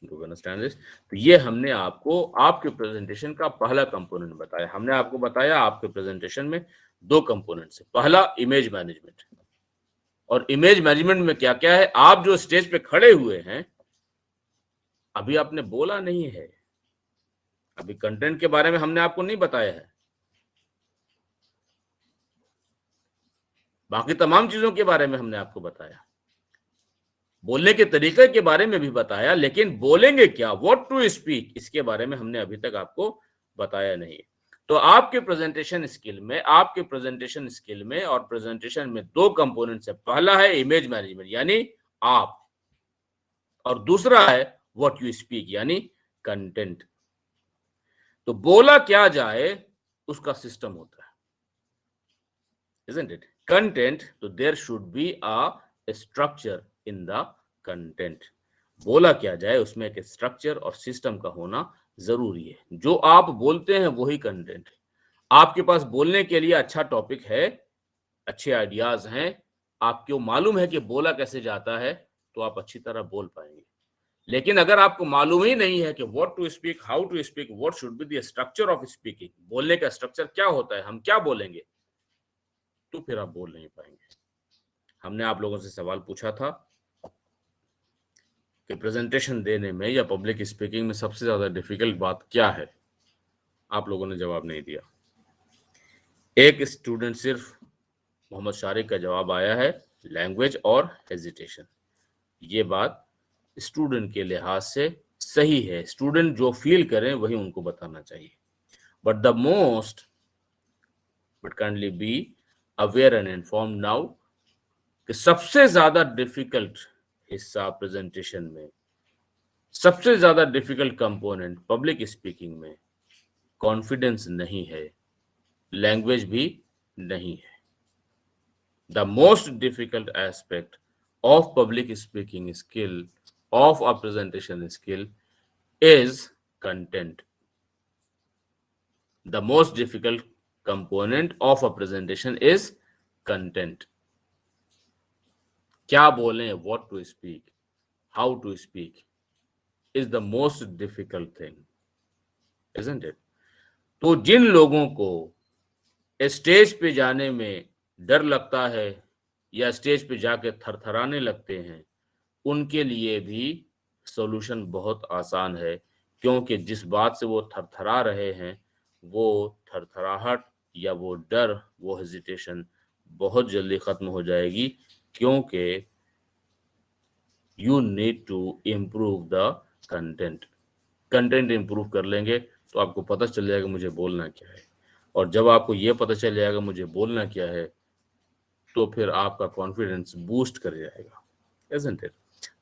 Do you understand this? तो ये हमने आपको आपके प्रेजेंटेशन का पहला कंपोनेंट बताया। हमने आपको बताया आपके प्रेजेंटेशन में दो कंपोनेंट्स है। पहला इमेज मैनेजमेंट, और इमेज मैनेजमेंट में क्या क्या है? आप जो स्टेज पे खड़े हुए हैं, अभी आपने बोला नहीं है, अभी कंटेंट के बारे में हमने आपको नहीं बताया है, बाकी तमाम चीजों के बारे में हमने आपको बताया, बोलने के तरीके के बारे में भी बताया, लेकिन बोलेंगे क्या, व्हाट टू स्पीक, इसके बारे में हमने अभी तक आपको बताया नहीं। तो आपके प्रेजेंटेशन स्किल में और प्रेजेंटेशन में दो कंपोनेंट्स है। पहला है इमेज मैनेजमेंट, यानी आप, और दूसरा है व्हाट यू स्पीक, यानी कंटेंट। तो बोला क्या जाए उसका सिस्टम होता है, isn't it? Content, तो there should be a structure in the content. बोला क्या जाए उसमें एक स्ट्रक्चर और सिस्टम का होना जरूरी है। जो आप बोलते हैं वही कंटेंट है। आपके पास बोलने के लिए अच्छा टॉपिक है, अच्छे आइडियाज हैं, आपको मालूम है कि बोला कैसे जाता है, तो आप अच्छी तरह बोल पाएंगे। लेकिन अगर आपको मालूम ही नहीं है कि what to speak, how to speak, what should be the structure of speaking, बोलने का स्ट्रक्चर क्या होता है, हम क्या बोलेंगे, तो फिर आप बोल नहीं पाएंगे। हमने आप लोगों से सवाल पूछा था कि प्रेजेंटेशन देने में या पब्लिक स्पीकिंग में सबसे ज्यादा डिफिकल्ट बात क्या है। आप लोगों ने जवाब नहीं दिया। एक स्टूडेंट सिर्फ मोहम्मद शारिक का जवाब आया है लैंग्वेज और हेजिटेशन। ये बात स्टूडेंट के लिहाज से सही है, स्टूडेंट जो फील करें वही उनको बताना चाहिए। But kindly be aware and inform now कि सबसे ज्यादा डिफिकल्ट हिस्सा प्रेजेंटेशन में सबसे ज्यादा डिफिकल्ट कंपोनेंट पब्लिक स्पीकिंग में कॉन्फिडेंस नहीं है, लैंग्वेज भी नहीं है। The most difficult aspect of public speaking skill, of a presentation skill is content. The most difficult component of a presentation is content. क्या बोलें, what to speak, how to speak is the most difficult thing, isn't it? तो जिन लोगों को स्टेज पे जाने में डर लगता है या स्टेज पे जाके थरथराने लगते हैं, उनके लिए भी सॉल्यूशन बहुत आसान है, क्योंकि जिस बात से वो थरथरा रहे हैं, वो थरथराहट या वो डर, वो हेजिटेशन बहुत जल्दी खत्म हो जाएगी, क्योंकि you need to improve the content. Content improve कर लेंगे तो आपको पता चल जाएगा मुझे बोलना क्या है, और जब आपको ये पता चल जाएगा मुझे बोलना क्या है, तो फिर आपका कॉन्फिडेंस बूस्ट कर जाएगा, isn't it?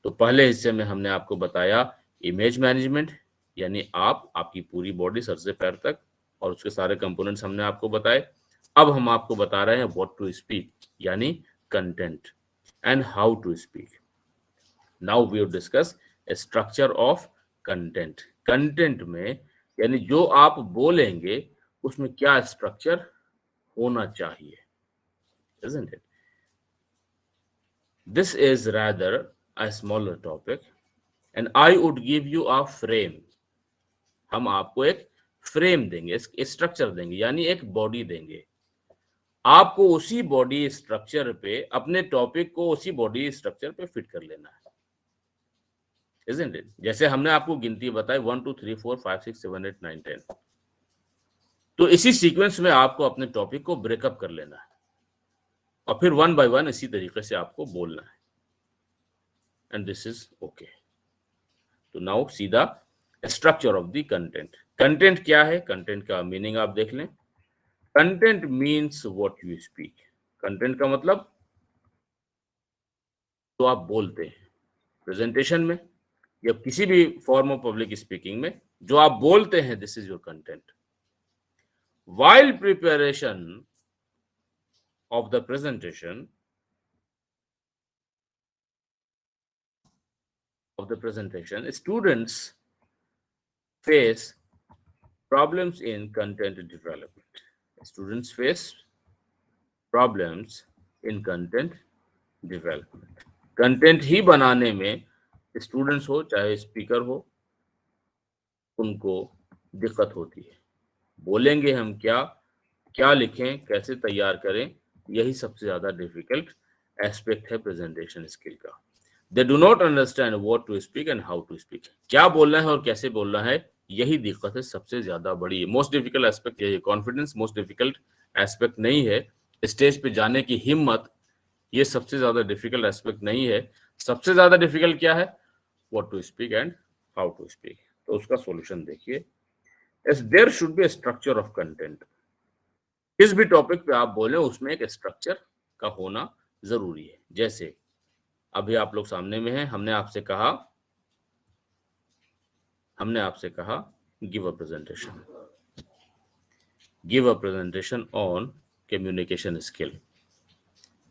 तो पहले हिस्से में हमने आपको बताया इमेज मैनेजमेंट, यानी आपकी पूरी बॉडी सर से पैर तक, और उसके सारे कंपोनेंट्स हमने आपको बताए। अब हम आपको बता रहे हैं व्हाट टू स्पीक, यानी content and how to speak. Now we will discuss structure of content. Content में यानी जो आप बोलेंगे उसमें क्या स्ट्रक्चर होना चाहिए, isn't it? This is rather a smaller topic and I would give you a frame. हम आपको एक फ्रेम देंगे, स्ट्रक्चर देंगे, यानी एक बॉडी देंगे। आपको उसी बॉडी स्ट्रक्चर पे अपने टॉपिक को उसी बॉडी स्ट्रक्चर पे फिट कर लेना है, isn't it? जैसे हमने आपको गिनती बताई 1 2 3 4 5 6 7 8 9 10, तो इसी सीक्वेंस में आपको अपने टॉपिक को ब्रेकअप कर लेना है और फिर 1 बाय 1 इसी तरीके से आपको बोलना है, एंड दिस इज ओके। तो now see the structure of the content. Content क्या है, कंटेंट का मीनिंग आप देख लें। Content means what you speak. Content का मतलब तो आप बोलते हैं प्रेजेंटेशन में या किसी भी फॉर्म ऑफ पब्लिक स्पीकिंग में, जो आप बोलते हैं, this is your content. While preparation of the presentation students face problems in content development. Students face problems in content development. Content ही बनाने में स्टूडेंट्स हो चाहे स्पीकर हो, उनको दिक्कत होती है। बोलेंगे हम क्या, क्या लिखें, कैसे तैयार करें, यही सबसे ज्यादा डिफिकल्ट एस्पेक्ट है प्रेजेंटेशन स्किल का। They do not understand what to speak and how to speak. क्या बोलना है और कैसे बोलना है, यही दिक्कत है सबसे ज्यादा बड़ी। मोस्ट डिफिकल्ट एस्पेक्ट यही है। कॉन्फिडेंस मोस्ट डिफिकल्ट एस्पेक्ट नहीं है, स्टेज पे जाने की हिम्मत ये सबसे ज्यादा डिफिकल्ट एस्पेक्ट नहीं है। सबसे ज्यादा डिफिकल्ट क्या है, what to speak and how to speak. तो उसका सॉल्यूशन देखिए, there should be structure of content. किस भी टॉपिक पे आप बोले उसमें एक स्ट्रक्चर का होना जरूरी है। जैसे अभी आप लोग सामने में हैं, हमने आपसे कहा give a presentation on communication skill.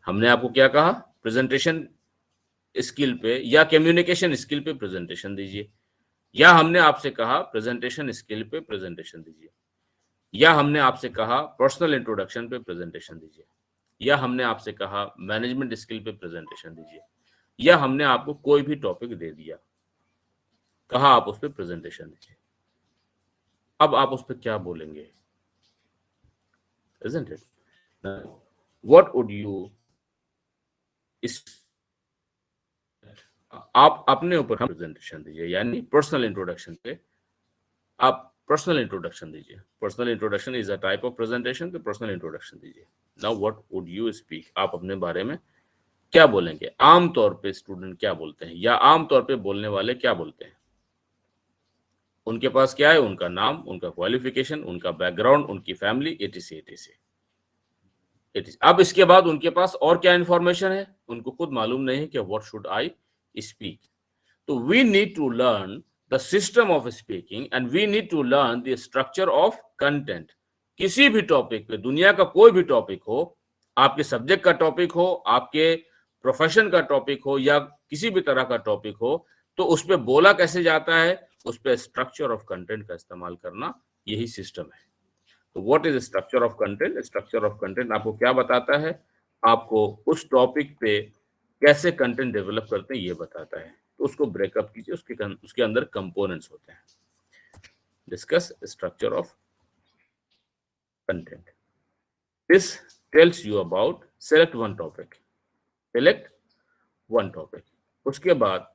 हमने आपको क्या कहा, प्रेजेंटेशन स्किल पे या कम्युनिकेशन स्किल पे प्रेजेंटेशन दीजिए, या हमने आपसे कहा प्रेजेंटेशन स्किल पे प्रेजेंटेशन दीजिए, या हमने आपसे कहा पर्सनल इंट्रोडक्शन पे प्रेजेंटेशन दीजिए, या हमने आपसे कहा मैनेजमेंट स्किल पे प्रेजेंटेशन दीजिए, या हमने आपको कोई भी टॉपिक दे दिया, कहा आप उस पर प्रेजेंटेशन दीजिए। अब आप उस पर क्या बोलेंगे, isn't it? What would you आप अपने ऊपर प्रेजेंटेशन दीजिए, यानी पर्सनल इंट्रोडक्शन पे आप पर्सनल इंट्रोडक्शन दीजिए। Personal introduction is a type of presentation, तो पर्सनल इंट्रोडक्शन दीजिए। Now what would you speak, आप अपने बारे में क्या बोलेंगे। आमतौर पे स्टूडेंट क्या बोलते हैं या आमतौर पे बोलने वाले क्या बोलते हैं, उनके पास क्या है, उनका नाम, उनका क्वालिफिकेशन, उनका बैकग्राउंड, उनकी फैमिली, etc। अब इसके बाद उनके पास और क्या इंफॉर्मेशन है, उनको खुद मालूम नहीं है कि व्हाट शुड आई स्पीक। तो we need to learn the system of speaking and we need to learn the structure of content. किसी भी टॉपिक पे, दुनिया का कोई भी टॉपिक हो, आपके सब्जेक्ट का टॉपिक हो, आपके प्रोफेशन का टॉपिक हो, या किसी भी तरह का टॉपिक हो, तो उस पर बोला कैसे जाता है, उस पर स्ट्रक्चर ऑफ कंटेंट का इस्तेमाल करना, यही सिस्टम है। तो what is structure of content? Structure of content आपको क्या बताता है? आपको उस टॉपिक पे कैसे कंटेंट डेवलप करते हैं ये बताता है। तो उसको ब्रेकअप कीजिए, उसके अंदर कंपोनेंट्स होते हैं। Discuss structure of content. This tells you about select one topic. Select one topic. उसके बाद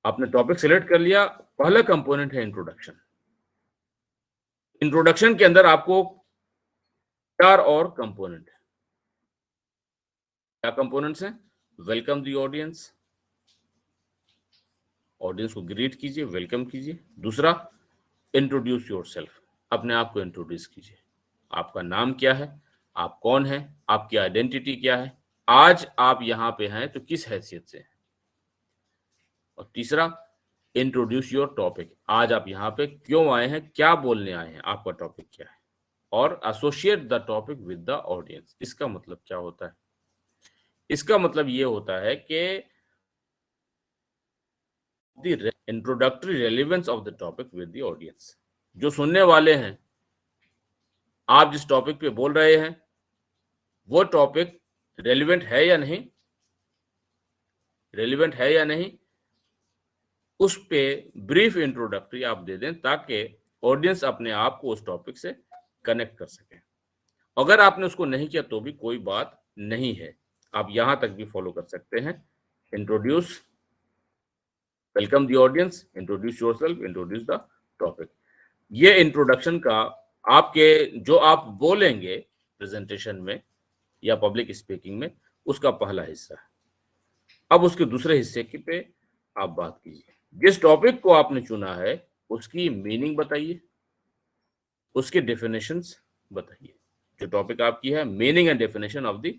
आपने टॉपिक सेलेक्ट कर लिया, पहला कंपोनेंट है इंट्रोडक्शन। इंट्रोडक्शन के अंदर आपको 4 और कंपोनेंट है। क्या कंपोनेंट्स हैं? वेलकम द ऑडियंस, ऑडियंस को ग्रीट कीजिए, वेलकम कीजिए। दूसरा, इंट्रोड्यूस योरसेल्फ, अपने आप को इंट्रोड्यूस कीजिए। आपका नाम क्या है, आप कौन हैं, आपकी आइडेंटिटी क्या है, आज आप यहां पे हैं तो किस हैसियत से हैं। और तीसरा, इंट्रोड्यूस योर टॉपिक, आज आप यहाँ पे क्यों आए हैं, क्या बोलने आए हैं, आपका टॉपिक क्या है। और associate the topic with the audience. इसका मतलब क्या होता है? इसका मतलब ये होता है कि the introductory relevance of the topic with the audience. जो सुनने वाले हैं, आप जिस टॉपिक पे बोल रहे हैं वो टॉपिक रेलिवेंट है या नहीं, रेलिवेंट है या नहीं, उस पे ब्रीफ इंट्रोडक्टरी आप दे दें ताकि ऑडियंस अपने आप को उस टॉपिक से कनेक्ट कर सके। अगर आपने उसको नहीं किया तो भी कोई बात नहीं है, आप यहां तक भी फॉलो कर सकते हैं। Introduce, welcome the audience, introduce yourself, introduce the topic. ये इंट्रोडक्शन का आपके जो आप बोलेंगे प्रेजेंटेशन में या पब्लिक स्पीकिंग में, उसका पहला हिस्सा है। अब उसके दूसरे हिस्से की पे आप बात कीजिए। जिस टॉपिक को आपने चुना है उसकी मीनिंग बताइए, उसके डेफिनेशंस बताइए। जो टॉपिक आपकी है, meaning and definition of the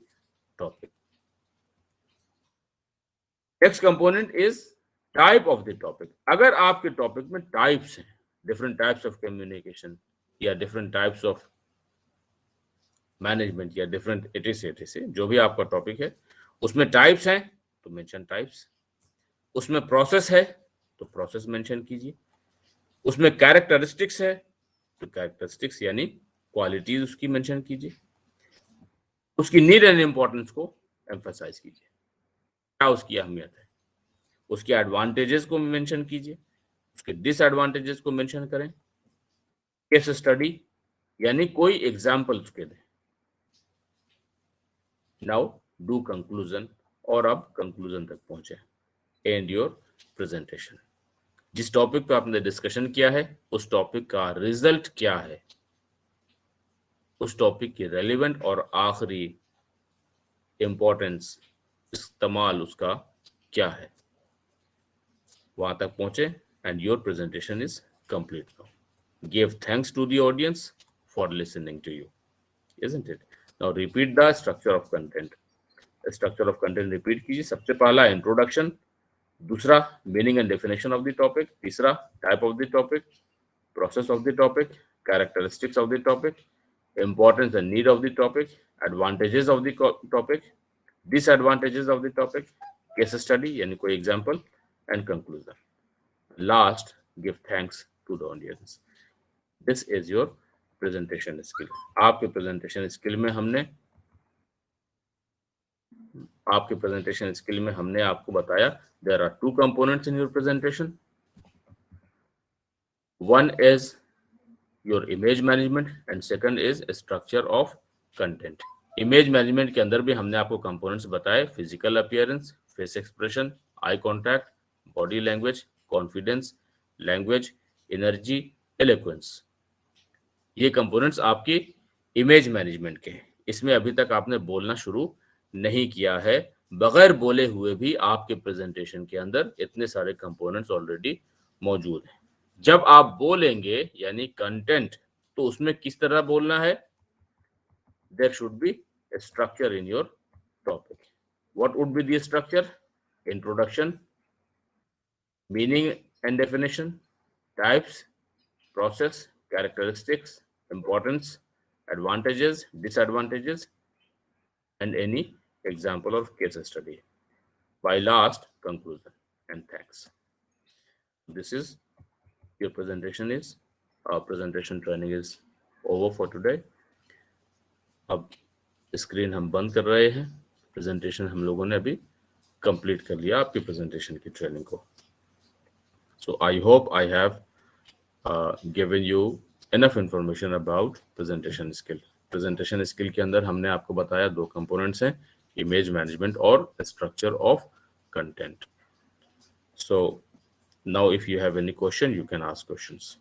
topic. Next component is type of the topic. अगर आपके टॉपिक में टाइप्स हैं, डिफरेंट टाइप्स ऑफ कम्युनिकेशन या डिफरेंट टाइप्स ऑफ मैनेजमेंट या डिफरेंट एटीसी, जो भी आपका टॉपिक है उसमें टाइप्स हैं तो मेंशन टाइप्स। उसमें प्रोसेस है तो प्रोसेस मेंशन कीजिए। उसमें कैरेक्टरिस्टिक्स है तो कैरेक्टरिस्टिक्स यानी क्वालिटीज उसकी मेंशन कीजिए। उसकी नीड एंड इंपॉर्टेंस को एम्फसाइज कीजिए, क्या उसकी अहमियत है। उसके एडवांटेजेस को मेंशन कीजिए, उसके डिसएडवांटेजेस को मेंशन करें। केस स्टडी यानी कोई एग्जाम्पल उसके दें। नाउ डू कंक्लूजन, और अब कंक्लूजन तक पहुंचे। And your presentation. जिस टॉपिक पे आपने डिस्कशन किया है उस टॉपिक का रिजल्ट क्या है, उस टॉपिक की रेलेवेंट और आखिरी इंपॉर्टेंस, इस्तेमाल उसका क्या है, वहां तक पहुंचे and your presentation is complete now. Give thanks to the audience for listening to you, isn't it? Now repeat the structure of content. Structure of content repeat कीजिए। सबसे पहला इंट्रोडक्शन, दूसरा meaning and definition of the topic, तीसरा type of the topic, process of the topic, characteristics of the topic, importance and need of the topic, advantages of the topic, disadvantages of the topic, case study यानी कोई example, and conclusion. Last, give thanks to the audience. This is your presentation skill. आपके प्रेजेंटेशन स्किल में हमने आपको बताया there are 2 components in your presentation. One is your image management and second is structure of content. Image management के अंदर भी हमने आपको कंपोनेंट्स बताए, physical appearance, face expression, eye contact, body language, confidence, language, energy, eloquence. ये कंपोनेंट्स आपकी इमेज मैनेजमेंट के हैं। इसमें अभी तक आपने बोलना शुरू नहीं किया है, बगैर बोले हुए भी आपके प्रेजेंटेशन के अंदर इतने सारे कंपोनेंट्स ऑलरेडी मौजूद हैं। जब आप बोलेंगे यानी कंटेंट, तो उसमें किस तरह बोलना है? There should be a structure in your topic. What would be the structure? Introduction, meaning and definition, types, process, characteristics, importance, advantages, disadvantages, and any example or case study. By last, conclusion. And thanks. This is your presentation is, our presentation training is over for today. अब स्क्रीन हम बंद कर रहे हैं. प्रेजेंटेशन हम लोगों ने अभी कंप्लीट कर लिया आपकी प्रेजेंटेशन की ट्रेनिंग को. So I hope I have given you enough information about presentation skill. Presentation skill के अंदर हमने आपको बताया दो components हैं, image management और structure of content. So now if you have any question, you can ask questions.